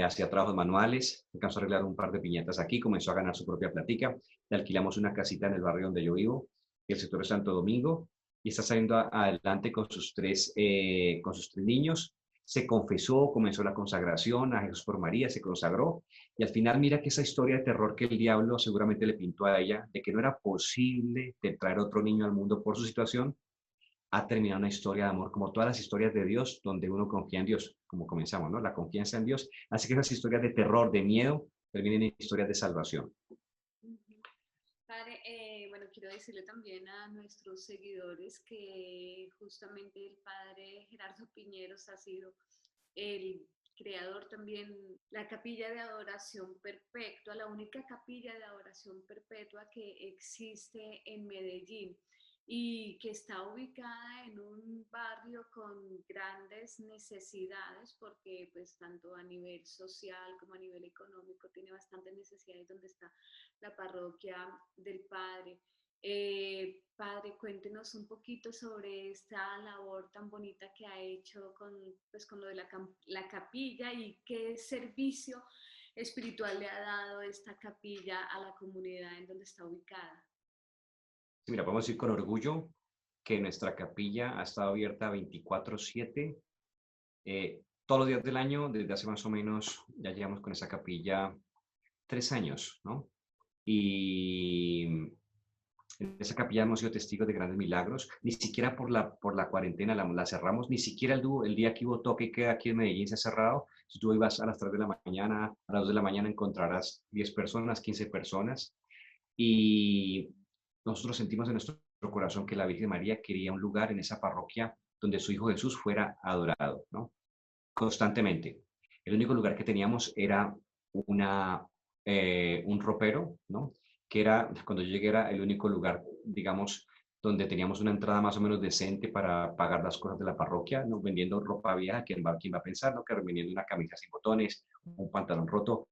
S2: hacía trabajos manuales, alcanzó a arreglar un par de piñatas aquí, comenzó a ganar su propia platica. Le alquilamos una casita en el barrio donde yo vivo, el sector de Santo Domingo, y está saliendo adelante con sus tres niños. Se confesó, comenzó la consagración a Jesús por María, se consagró, y al final mira que esa historia de terror que el diablo seguramente le pintó a ella, de que no era posible de traer otro niño al mundo por su situación, ha terminado una historia de amor, como todas las historias de Dios, donde uno confía en Dios, como comenzamos, ¿no? La confianza en Dios. Así que esas historias de terror, de miedo, terminan en historias de salvación.
S1: Ujú. Padre, bueno, quiero decirle también a nuestros seguidores que justamente el padre Gerardo Piñeros ha sido el creador también, la capilla de adoración perpetua, la única capilla de adoración perpetua que existe en Medellín y que está ubicada en un barrio con grandes necesidades porque pues tanto a nivel social como a nivel económico tiene bastantes necesidades, donde está la parroquia del Padre. Padre, cuéntenos un poquito sobre esta labor tan bonita que ha hecho pues, con lo de la capilla y qué servicio espiritual le ha dado esta capilla a la comunidad en donde está ubicada.
S2: Sí, mira, podemos decir con orgullo que nuestra capilla ha estado abierta 24/7, todos los días del año, desde hace más o menos, ya llevamos con esa capilla 3 años, ¿no? Y en esa capilla hemos sido testigos de grandes milagros. Ni siquiera por la cuarentena la cerramos, ni siquiera el día que hubo toque y queda aquí en Medellín se ha cerrado. Si tú ibas a las 3 de la mañana, a las 2 de la mañana encontrarás 10 personas, 15 personas. Y nosotros sentimos en nuestro corazón que la Virgen María quería un lugar en esa parroquia donde su Hijo Jesús fuera adorado, ¿no? Constantemente. El único lugar que teníamos era un ropero, ¿no? Que era, cuando yo llegué, era el único lugar, digamos, donde teníamos una entrada más o menos decente para pagar las cosas de la parroquia, ¿no? Vendiendo ropa vieja, ¿quién va a pensar, ¿no? Que vendiendo una camisa sin botones, un pantalón roto,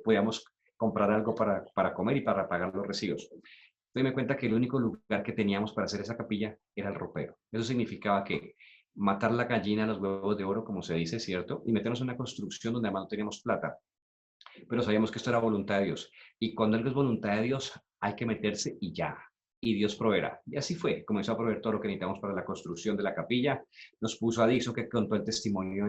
S2: podíamos comprar algo para comer y para pagar los recibos. Entonces me cuenta que el único lugar que teníamos para hacer esa capilla era el ropero. Eso significaba que matar la gallina a los huevos de oro, como se dice, ¿cierto? Y meternos en una construcción donde además no teníamos plata. Pero sabíamos que esto era voluntad de Dios. Y cuando algo es voluntad de Dios, hay que meterse y ya. Y Dios proveerá. Y así fue. Comenzó a proveer todo lo que necesitamos para la construcción de la capilla. Nos puso a Dixo, que contó el testimonio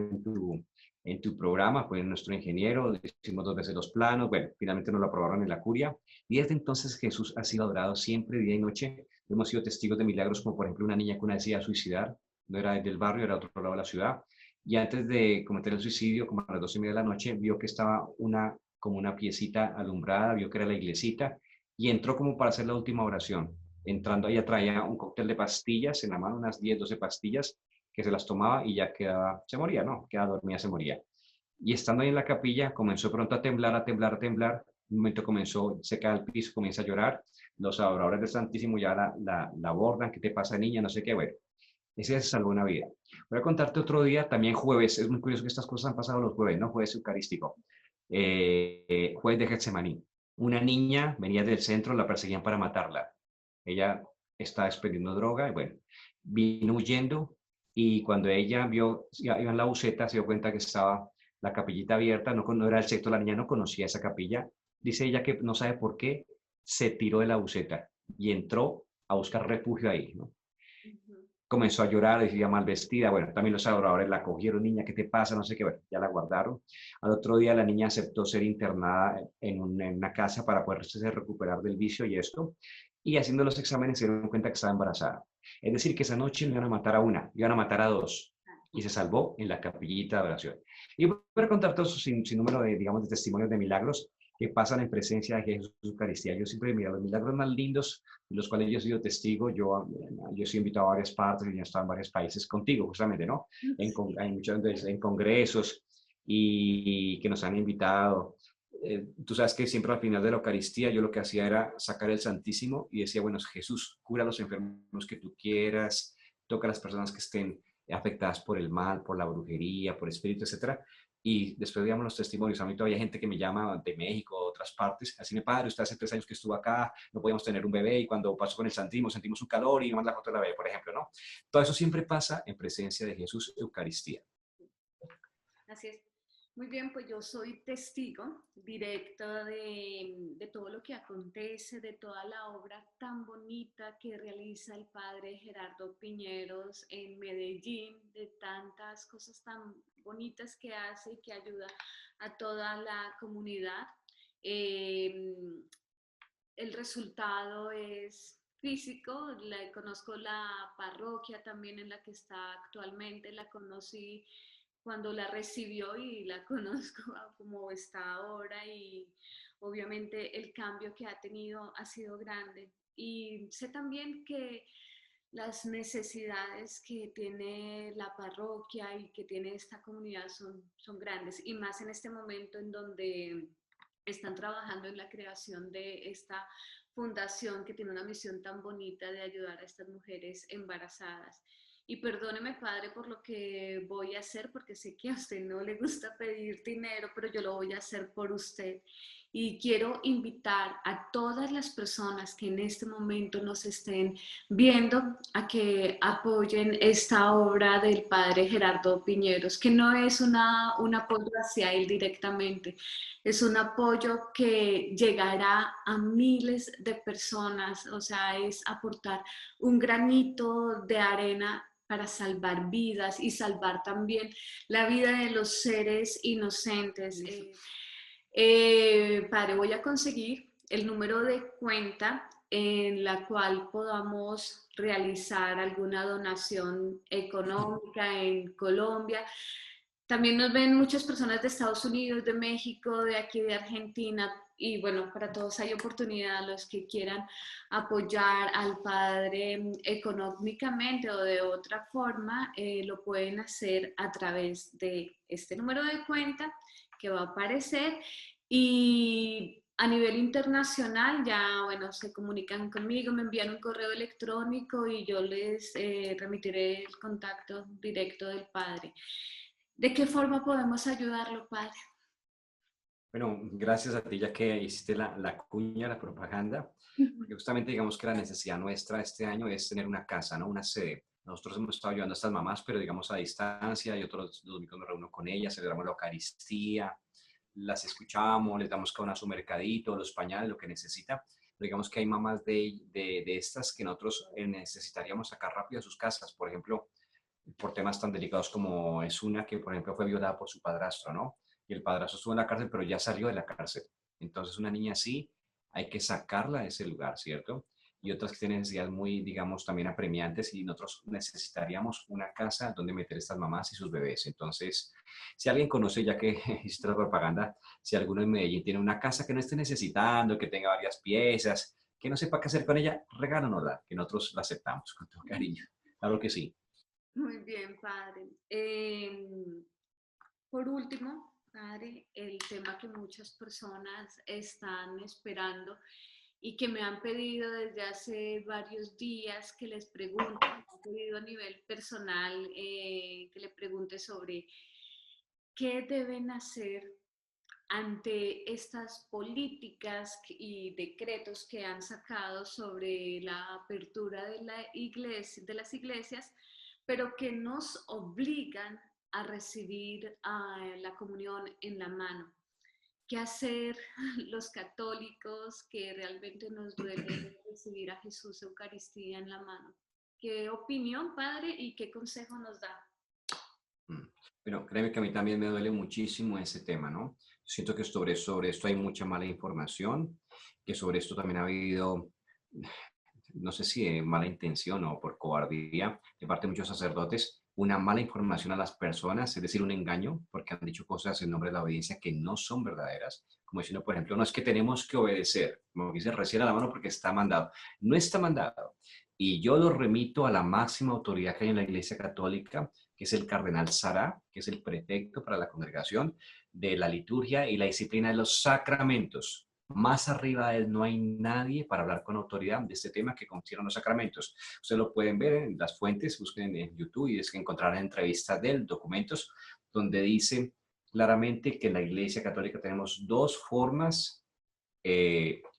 S2: en tu programa, fue nuestro ingeniero. Hicimos 2 veces los planos. Bueno, finalmente nos lo aprobaron en la curia. Y desde entonces Jesús ha sido adorado siempre, día y noche. Hemos sido testigos de milagros, como por ejemplo una niña que una decía suicidar. No era del barrio, era otro lado de la ciudad, y antes de cometer el suicidio, como a las 12:30 de la noche, vio que estaba como una piecita alumbrada, vio que era la iglesita, y entró como para hacer la última oración. Entrando, ella traía un cóctel de pastillas en la mano, unas 10, 12 pastillas, que se las tomaba y ya quedaba, se moría, ¿no? Quedaba dormida, se moría. Y estando ahí en la capilla, comenzó pronto a temblar, a temblar, a temblar. un momento comenzó, se cae al piso, comienza a llorar, los adoradores del Santísimo ya la abordan, ¿qué te pasa, niña? No sé qué, bueno, ese se salvó una vida. Voy a contarte otro día, también jueves, es muy curioso que estas cosas han pasado los jueves, ¿no? Jueves eucarístico, jueves de Getsemaní. Una niña venía del centro, la perseguían para matarla. Ella estaba expendiendo droga y bueno, vino huyendo y cuando ella vio, iba en la buseta, se dio cuenta que estaba la capillita abierta, no era el secto, la niña no conocía esa capilla. Dice ella que no sabe por qué se tiró de la buseta y entró a buscar refugio ahí, ¿no?
S1: Ujú.
S2: Comenzó a llorar, decía mal vestida, bueno, también los adoradores la cogieron, niña, ¿qué te pasa? No sé qué, bueno, ya la guardaron. Al otro día la niña aceptó ser internada en una casa para poderse recuperar del vicio y esto, y haciendo los exámenes se dieron cuenta que estaba embarazada. Es decir, que esa noche no iban a matar a una, iban a matar a dos, y se salvó en la capillita de oración. Y voy a contar todos sin número de, digamos, de testimonios de milagros que pasan en presencia de Jesús Eucaristía. Yo siempre miro los milagros más lindos de los cuales yo he sido testigo. Yo he sido invitado a varias partes y he estado en varios países contigo, justamente, ¿no? Hay muchas veces en congresos y que nos han invitado. Tú sabes que siempre al final de la Eucaristía yo lo que hacía era sacar el Santísimo y decía, bueno, Jesús, cura a los enfermos que tú quieras, toca a las personas que estén afectadas por el mal, por la brujería, por espíritu, etcétera. Y después veíamos los testimonios. A mí todavía hay gente que me llama de México, de otras partes. Así, mi padre, usted hace 3 años que estuvo acá, no podíamos tener un bebé y cuando pasó con el Santísimo sentimos un calor y manda la foto de la bebé, por ejemplo, ¿no? Todo eso siempre pasa en presencia de Jesús Eucaristía.
S1: Así es. Muy bien, pues yo soy testigo directo de todo lo que acontece, de toda la obra tan bonita que realiza el padre Gerardo Piñeros en Medellín, de tantas cosas tan bonitas que hace y que ayuda a toda la comunidad. Eh, el resultado es físico, conozco la parroquia también en la que está actualmente, la conocí cuando la recibió y la conozco como está ahora y obviamente el cambio que ha tenido ha sido grande. Y sé también que las necesidades que tiene la parroquia y que tiene esta comunidad son grandes y más en este momento en donde están trabajando en la creación de esta fundación que tiene una misión tan bonita de ayudar a estas mujeres embarazadas. Y perdóneme, padre, por lo que voy a hacer, porque sé que a usted no le gusta pedir dinero, pero yo lo voy a hacer por usted. Y quiero invitar a todas las personas que en este momento nos estén viendo a que apoyen esta obra del padre Gerardo Piñeros, que no es un apoyo hacia él directamente, es un apoyo que llegará a miles de personas, o sea, es aportar un granito de arena para salvar vidas y salvar también la vida de los seres inocentes. Padre, voy a conseguir el número de cuenta en la cual podamos realizar alguna donación económica en Colombia. También nos ven muchas personas de Estados Unidos, de México, de aquí de Argentina y bueno, para todos hay oportunidad, los que quieran apoyar al padre económicamente o de otra forma, lo pueden hacer a través de este número de cuenta que va a aparecer y a nivel internacional ya, bueno, se comunican conmigo, me envían un correo electrónico y yo les remitiré el contacto directo del padre. ¿De qué forma podemos ayudarlo, padre?
S2: Bueno, gracias a ti ya que hiciste la cuña, la propaganda, porque justamente digamos que la necesidad nuestra este año es tener una casa, ¿no? Una sede. Nosotros hemos estado ayudando a estas mamás, pero digamos a distancia, y otros los domingos me reúno con ellas, celebramos la Eucaristía, las escuchamos, les damos cada una su mercadito, los pañales, lo que necesita. Pero digamos que hay mamás de estas que nosotros necesitaríamos sacar rápido a sus casas, por ejemplo, por temas tan delicados como es una que, por ejemplo, fue violada por su padrastro, ¿no? Y el padrastro estuvo en la cárcel, pero ya salió de la cárcel. Entonces, una niña así, hay que sacarla de ese lugar, ¿cierto? Y otras que tienen necesidades muy, digamos, también apremiantes y nosotros necesitaríamos una casa donde meter estas mamás y sus bebés. Entonces, si alguien conoce, ya que hiciste la propaganda, si alguno en Medellín tiene una casa que no esté necesitando, que tenga varias piezas, que no sepa qué hacer con ella, regálanosla, que nosotros la aceptamos con todo cariño. Claro que sí.
S1: Muy bien, padre. Por último, Padre, el tema que muchas personas están esperando y que me han pedido desde hace varios días que les pregunte, me han pedido a nivel personal que le pregunte sobre qué deben hacer ante estas políticas y decretos que han sacado sobre la apertura de la iglesia, de las iglesias, pero que nos obligan a recibir la comunión en la mano. ¿Qué hacer los católicos que realmente nos duele recibir a Jesús Eucaristía en la mano? ¿Qué opinión, Padre, y qué consejo nos da?
S2: Mm. Pero créeme que a mí también me duele muchísimo ese tema, ¿no? Siento que sobre esto hay mucha mala información, que sobre esto también ha habido, no sé si de mala intención o por cobardía de parte de muchos sacerdotes, una mala información a las personas, es decir, un engaño, porque han dicho cosas en nombre de la obediencia que no son verdaderas. Como diciendo, por ejemplo, no es que tenemos que obedecer, como dice, recién a la mano porque está mandado. No está mandado. Y yo lo remito a la máxima autoridad que hay en la Iglesia Católica, que es el cardenal Sará, que es el prefecto para la congregación de la liturgia y la disciplina de los sacramentos. Más arriba de él no hay nadie para hablar con autoridad de este tema que consideran los sacramentos. Ustedes lo pueden ver en las fuentes, busquen en YouTube y es que encontrarán entrevistas de él, documentos, donde dice claramente que en la Iglesia Católica tenemos dos formas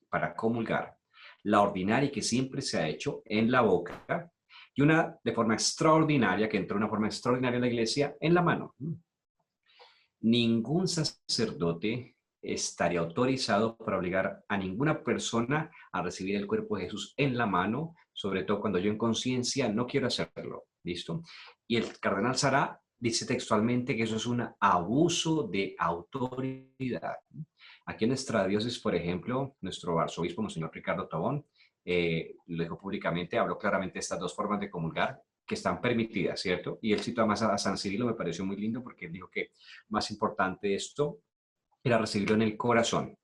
S2: para comulgar. La ordinaria, que siempre se ha hecho en la boca, y una de forma extraordinaria, que entró de una forma extraordinaria en la Iglesia, en la mano. Ningún sacerdote estaría autorizado para obligar a ninguna persona a recibir el cuerpo de Jesús en la mano, sobre todo cuando yo en conciencia no quiero hacerlo. ¿Listo? Y el cardenal Sará dice textualmente que eso es un abuso de autoridad. Aquí en nuestra diócesis, por ejemplo, nuestro arzobispo, Monseñor Ricardo Tobón, lo dijo públicamente, habló claramente de estas dos formas de comulgar que están permitidas, ¿cierto? Y él citó además a San Cirilo, me pareció muy lindo porque él dijo que más importante esto era recibirlo en el corazón.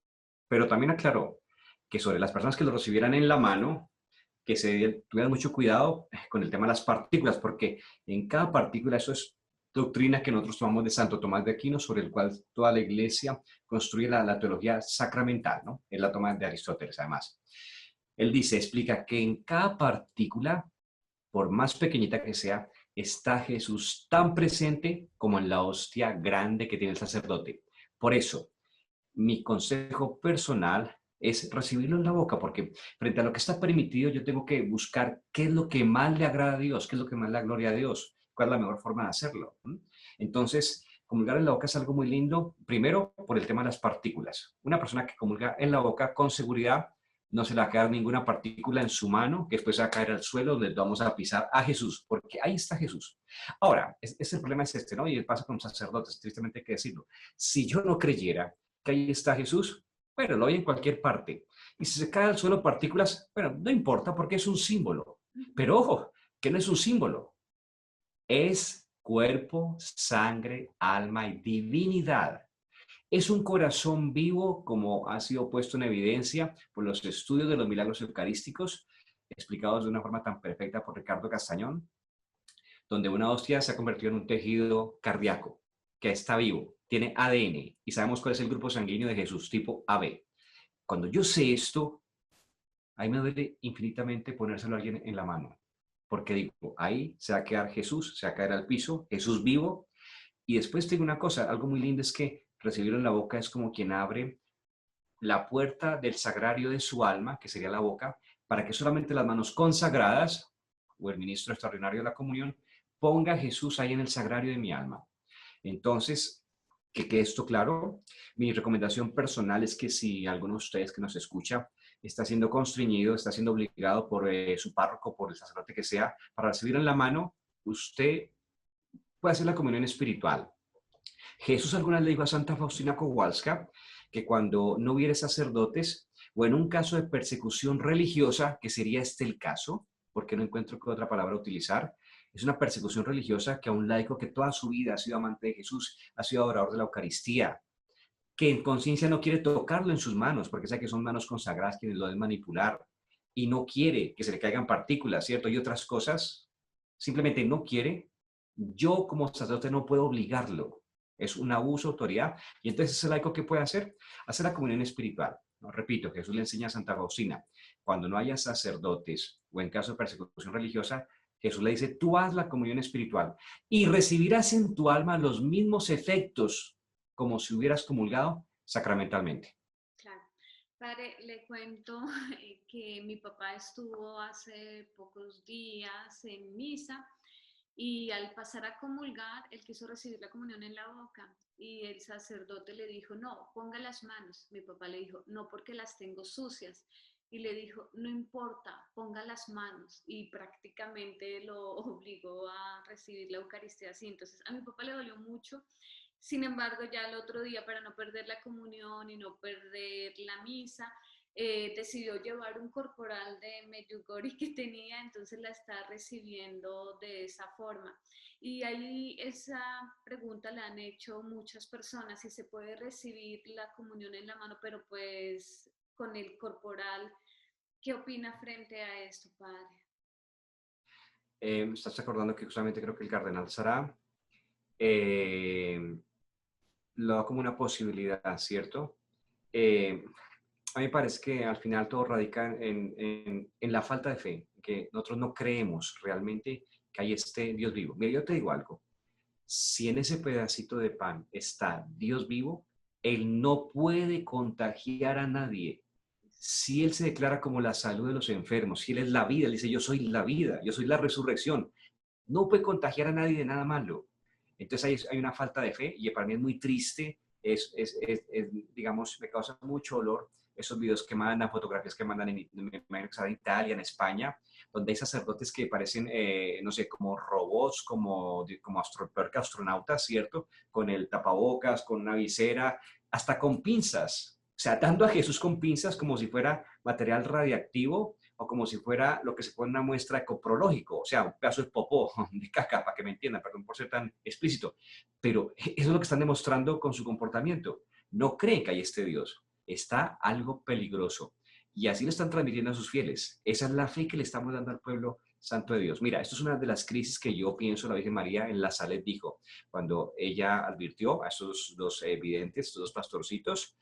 S2: Pero también aclaró que sobre las personas que lo recibieran en la mano, que se tuvieran mucho cuidado con el tema de las partículas, porque en cada partícula, eso es doctrina que nosotros tomamos de Santo Tomás de Aquino, sobre el cual toda la iglesia construye la teología sacramental, ¿no? Es la toma de Aristóteles, además. Él dice, explica que en cada partícula, por más pequeñita que sea, está Jesús tan presente como en la hostia grande que tiene el sacerdote. Por eso, mi consejo personal es recibirlo en la boca, porque frente a lo que está permitido, yo tengo que buscar qué es lo que más le agrada a Dios, qué es lo que más le da gloria a Dios, cuál es la mejor forma de hacerlo. Entonces, comulgar en la boca es algo muy lindo, primero por el tema de las partículas. Una persona que comulga en la boca con seguridad no se le va a quedar ninguna partícula en su mano que después va a caer al suelo donde vamos a pisar a Jesús, porque ahí está Jesús. Ahora, el problema es este, ¿no? Y pasa con sacerdotes, tristemente hay que decirlo. Si yo no creyera que ahí está Jesús, bueno, lo hay en cualquier parte. Y si se cae al suelo partículas, bueno, no importa porque es un símbolo. Pero ojo, que no es un símbolo, es cuerpo, sangre, alma y divinidad. Es un corazón vivo, como ha sido puesto en evidencia por los estudios de los milagros eucarísticos, explicados de una forma tan perfecta por Ricardo Castañón, donde una hostia se ha convertido en un tejido cardíaco que está vivo, tiene ADN y sabemos cuál es el grupo sanguíneo de Jesús, tipo AB. Cuando yo sé esto, ahí me duele infinitamente ponérselo a alguien en la mano, porque digo, ahí se va a quedar Jesús, se va a caer al piso, Jesús vivo. Y después tengo una cosa, algo muy lindo es que recibirlo en la boca es como quien abre la puerta del sagrario de su alma, que sería la boca, para que solamente las manos consagradas o el ministro extraordinario de la comunión ponga a Jesús ahí en el sagrario de mi alma. Entonces, que quede esto claro, mi recomendación personal es que si alguno de ustedes que nos escucha está siendo constreñido, está siendo obligado por su párroco, por el sacerdote que sea, para recibir en la mano, usted puede hacer la comunión espiritual. Jesús alguna vez le dijo a Santa Faustina Kowalska que cuando no hubiera sacerdotes o en un caso de persecución religiosa, que sería este el caso, porque no encuentro qué otra palabra utilizar, es una persecución religiosa que a un laico que toda su vida ha sido amante de Jesús, ha sido adorador de la Eucaristía, que en conciencia no quiere tocarlo en sus manos, porque sabe que son manos consagradas quienes lo deben manipular, y no quiere que se le caigan partículas, ¿cierto? Y otras cosas, simplemente no quiere. Yo como sacerdote no puedo obligarlo. es un abuso de autoridad. Y entonces el laico, ¿qué puede hacer? Hacer la comunión espiritual. ¿No? Repito, Jesús le enseña a Santa Faustina, cuando no haya sacerdotes o en caso de persecución religiosa, Jesús le dice, tú haz la comunión espiritual y recibirás en tu alma los mismos efectos como si hubieras comulgado sacramentalmente.
S1: Claro. Padre, le cuento que mi papá estuvo hace pocos días en misa y al pasar a comulgar, él quiso recibir la comunión en la boca y el sacerdote le dijo, no, ponga las manos. Mi papá le dijo, no, porque las tengo sucias. Y le dijo, no importa, ponga las manos. Y prácticamente lo obligó a recibir la Eucaristía así. Entonces a mi papá le dolió mucho. Sin embargo, ya el otro día, para no perder la comunión y no perder la misa, decidió llevar un corporal de Medjugorje que tenía, entonces la está recibiendo de esa forma. Y ahí esa pregunta la han hecho muchas personas, si se puede recibir la comunión en la mano, pero pues con el corporal. ¿Qué opina frente a esto, padre?
S2: Me estás acordando que justamente creo que el cardenal Sará eh, lo da como una posibilidad, ¿cierto? A mí me parece que al final todo radica en la falta de fe, que nosotros no creemos realmente que hay este Dios vivo. Mira, yo te digo algo, si en ese pedacito de pan está Dios vivo, Él no puede contagiar a nadie. Si Él se declara como la salud de los enfermos, si Él es la vida, Él dice, yo soy la vida, yo soy la resurrección, no puede contagiar a nadie de nada malo. Entonces hay una falta de fe y para mí es muy triste, digamos, me causa mucho dolor esos videos que mandan, fotografías que mandan en Italia, en España, donde hay sacerdotes que parecen, no sé, como robots, peor que astronautas, ¿cierto? Con el tapabocas, con una visera, hasta con pinzas. O sea, dando a Jesús con pinzas como si fuera material radiactivo o como si fuera lo que se pone en una muestra ecoprológico, o sea, un pedazo de popó, de caca, para que me entiendan, perdón por ser tan explícito. Pero eso es lo que están demostrando con su comportamiento. No creen que hay este Dios. Está algo peligroso. Y así lo están transmitiendo a sus fieles. Esa es la fe que le estamos dando al pueblo santo de Dios. Mira, esto es una de las crisis que yo pienso la Virgen María en la Salet dijo, cuando ella advirtió a esos dos videntes, estos dos pastorcitos,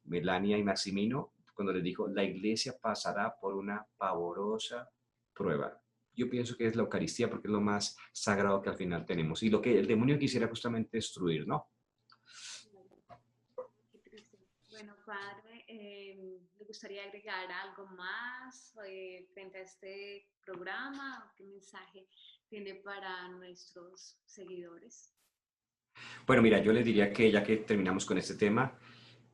S2: Melania y Maximino, cuando les dijo, la iglesia pasará por una pavorosa prueba. Yo pienso que es la Eucaristía porque es lo más sagrado que al final tenemos y lo que el demonio quisiera justamente destruir, ¿no?
S1: Qué triste. Bueno, padre, ¿le gustaría agregar algo más frente a este programa? ¿Qué mensaje tiene para nuestros seguidores?
S2: Bueno, mira, yo les diría que ya que terminamos con este tema,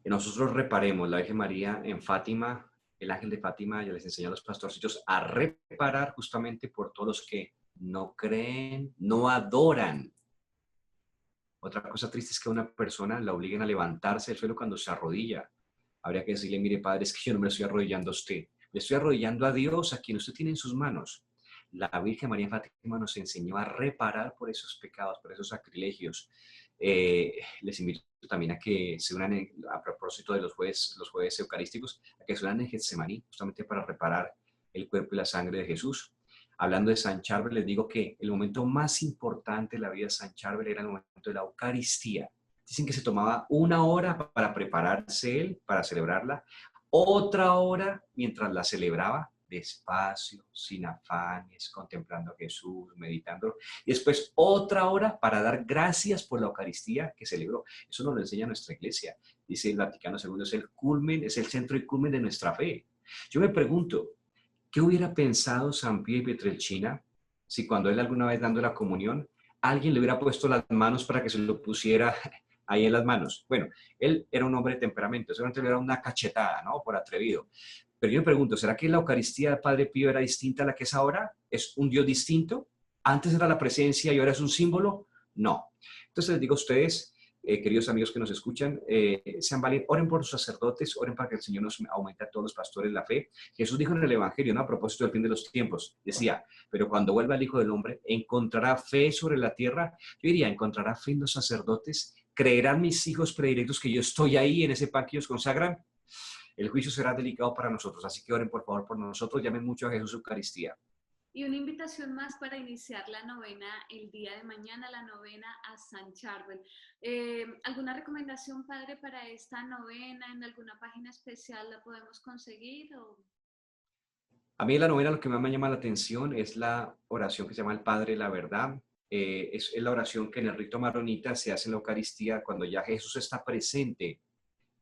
S2: nosotros reparemos la Virgen María en Fátima, el ángel de Fátima, ya les enseñó a los pastorcitos a reparar justamente por todos los que no creen, no adoran. Otra cosa triste es que a una persona la obliguen a levantarse del suelo cuando se arrodilla. Habría que decirle, mire, padre, es que yo no me estoy arrodillando a usted. Le estoy arrodillando a Dios, a quien usted tiene en sus manos. La Virgen María Fátima nos enseñó a reparar por esos pecados, por esos sacrilegios. Les invito también a que se unan, a propósito de los jueves eucarísticos, a que se unan en Getsemaní, justamente para reparar el cuerpo y la sangre de Jesús. Hablando de San Charbel, les digo que el momento más importante de la vida de San Charbel era el momento de la Eucaristía. Dicen que se tomaba una hora para prepararse él, para celebrarla, otra hora mientras la celebraba, despacio, sin afanes, contemplando a Jesús, meditando, y después otra hora para dar gracias por la Eucaristía que celebró. Eso nos lo enseña nuestra iglesia. Dice el Vaticano II, es el culmen, es el centro y culmen de nuestra fe. Yo me pregunto, ¿qué hubiera pensado San Pío y Pietrelcina si cuando él alguna vez dando la comunión, alguien le hubiera puesto las manos para que se lo pusiera ahí en las manos? Bueno, él era un hombre de temperamento, seguramente le era una cachetada, ¿no? Por atrevido. Pero yo me pregunto, ¿será que la Eucaristía del Padre Pío era distinta a la que es ahora? ¿Es un Dios distinto? ¿Antes era la presencia y ahora es un símbolo? No. Entonces les digo a ustedes, queridos amigos que nos escuchan, sean valientes, oren por los sacerdotes, oren para que el Señor nos aumente a todos los pastores la fe. Jesús dijo en el Evangelio, ¿no? A propósito del fin de los tiempos, decía, pero cuando vuelva el Hijo del Hombre, ¿encontrará fe sobre la tierra? Yo diría, ¿encontrará fe en los sacerdotes? ¿Creerán mis hijos predilectos que yo estoy ahí en ese pan que ellos consagran? El juicio será delicado para nosotros, así que oren por favor por nosotros, llamen mucho a Jesús Eucaristía.
S1: Y una invitación más para iniciar la novena el día de mañana, la novena a San Charbel. ¿Alguna recomendación, Padre, para esta novena? ¿En alguna página especial la podemos conseguir? O...
S2: A mí en la novena lo que más me llama la atención es la oración que se llama el Padre la Verdad. Es la oración que en el rito maronita se hace en la Eucaristía cuando ya Jesús está presente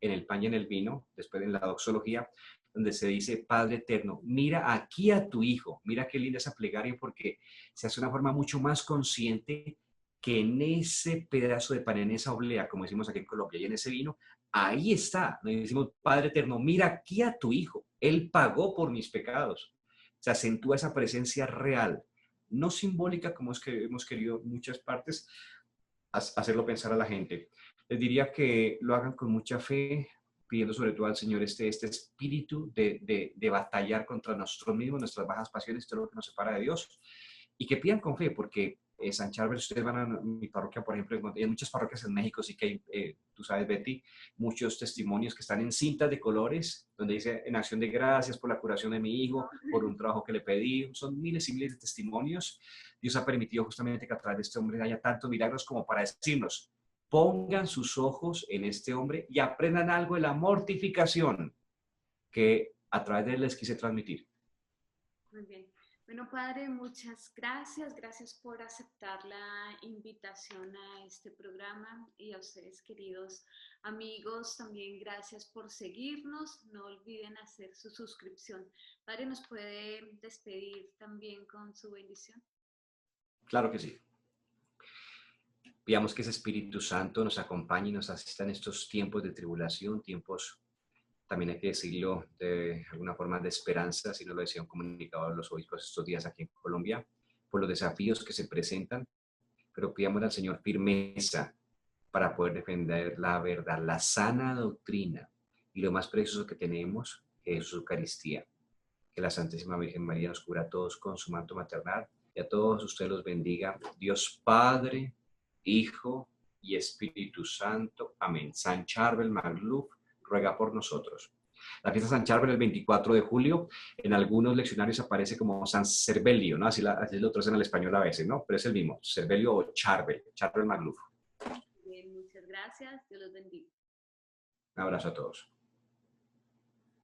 S2: en el pan y en el vino, después en la doxología, donde se dice, Padre eterno, mira aquí a tu Hijo. Mira qué linda esa plegaria porque se hace de una forma mucho más consciente que en ese pedazo de pan, en esa oblea, como decimos aquí en Colombia, y en ese vino, ahí está. Nos decimos, Padre eterno, mira aquí a tu Hijo. Él pagó por mis pecados. Se acentúa esa presencia real, no simbólica como es que hemos querido en muchas partes hacerlo pensar a la gente. Les diría que lo hagan con mucha fe, pidiendo sobre todo al Señor este espíritu de batallar contra nosotros mismos, nuestras bajas pasiones, todo lo que nos separa de Dios, y que pidan con fe, porque San Charbel, ustedes van a mi parroquia, por ejemplo, y en muchas parroquias en México sí que hay, tú sabes, Betty, muchos testimonios que están en cintas de colores, donde dice, en acción de gracias por la curación de mi hijo, por un trabajo que le pedí, son miles y miles de testimonios. Dios ha permitido justamente que a través de este hombre haya tantos milagros como para decirnos, pongan sus ojos en este hombre y aprendan algo de la mortificación que a través de él les quise transmitir.
S1: Muy bien. Bueno, Padre, muchas gracias. Gracias por aceptar la invitación a este programa y a ustedes, queridos amigos, también gracias por seguirnos. No olviden hacer su suscripción. Padre, ¿nos puede despedir también con su bendición?
S2: Claro que sí. Pidamos que ese Espíritu Santo nos acompañe y nos asista en estos tiempos de tribulación, tiempos, también hay que decirlo, de alguna forma de esperanza, si no lo decía un comunicador de los obispos estos días aquí en Colombia, por los desafíos que se presentan, pero pidamos al Señor firmeza para poder defender la verdad, la sana doctrina y lo más precioso que tenemos, que es su Eucaristía. Que la Santísima Virgen María nos cubra a todos con su manto maternal y a todos ustedes los bendiga. Dios Padre, Hijo y Espíritu Santo. Amén. San Charbel Magluf ruega por nosotros. La fiesta de San Charbel el 24 de julio, en algunos leccionarios aparece como San Cervelio, ¿no? Así lo traducen al español a veces, ¿no? Pero es el mismo, Cervelio o Charbel, Charbel Magluf.
S1: Bien, muchas gracias. Dios los bendiga.
S2: Un abrazo a todos.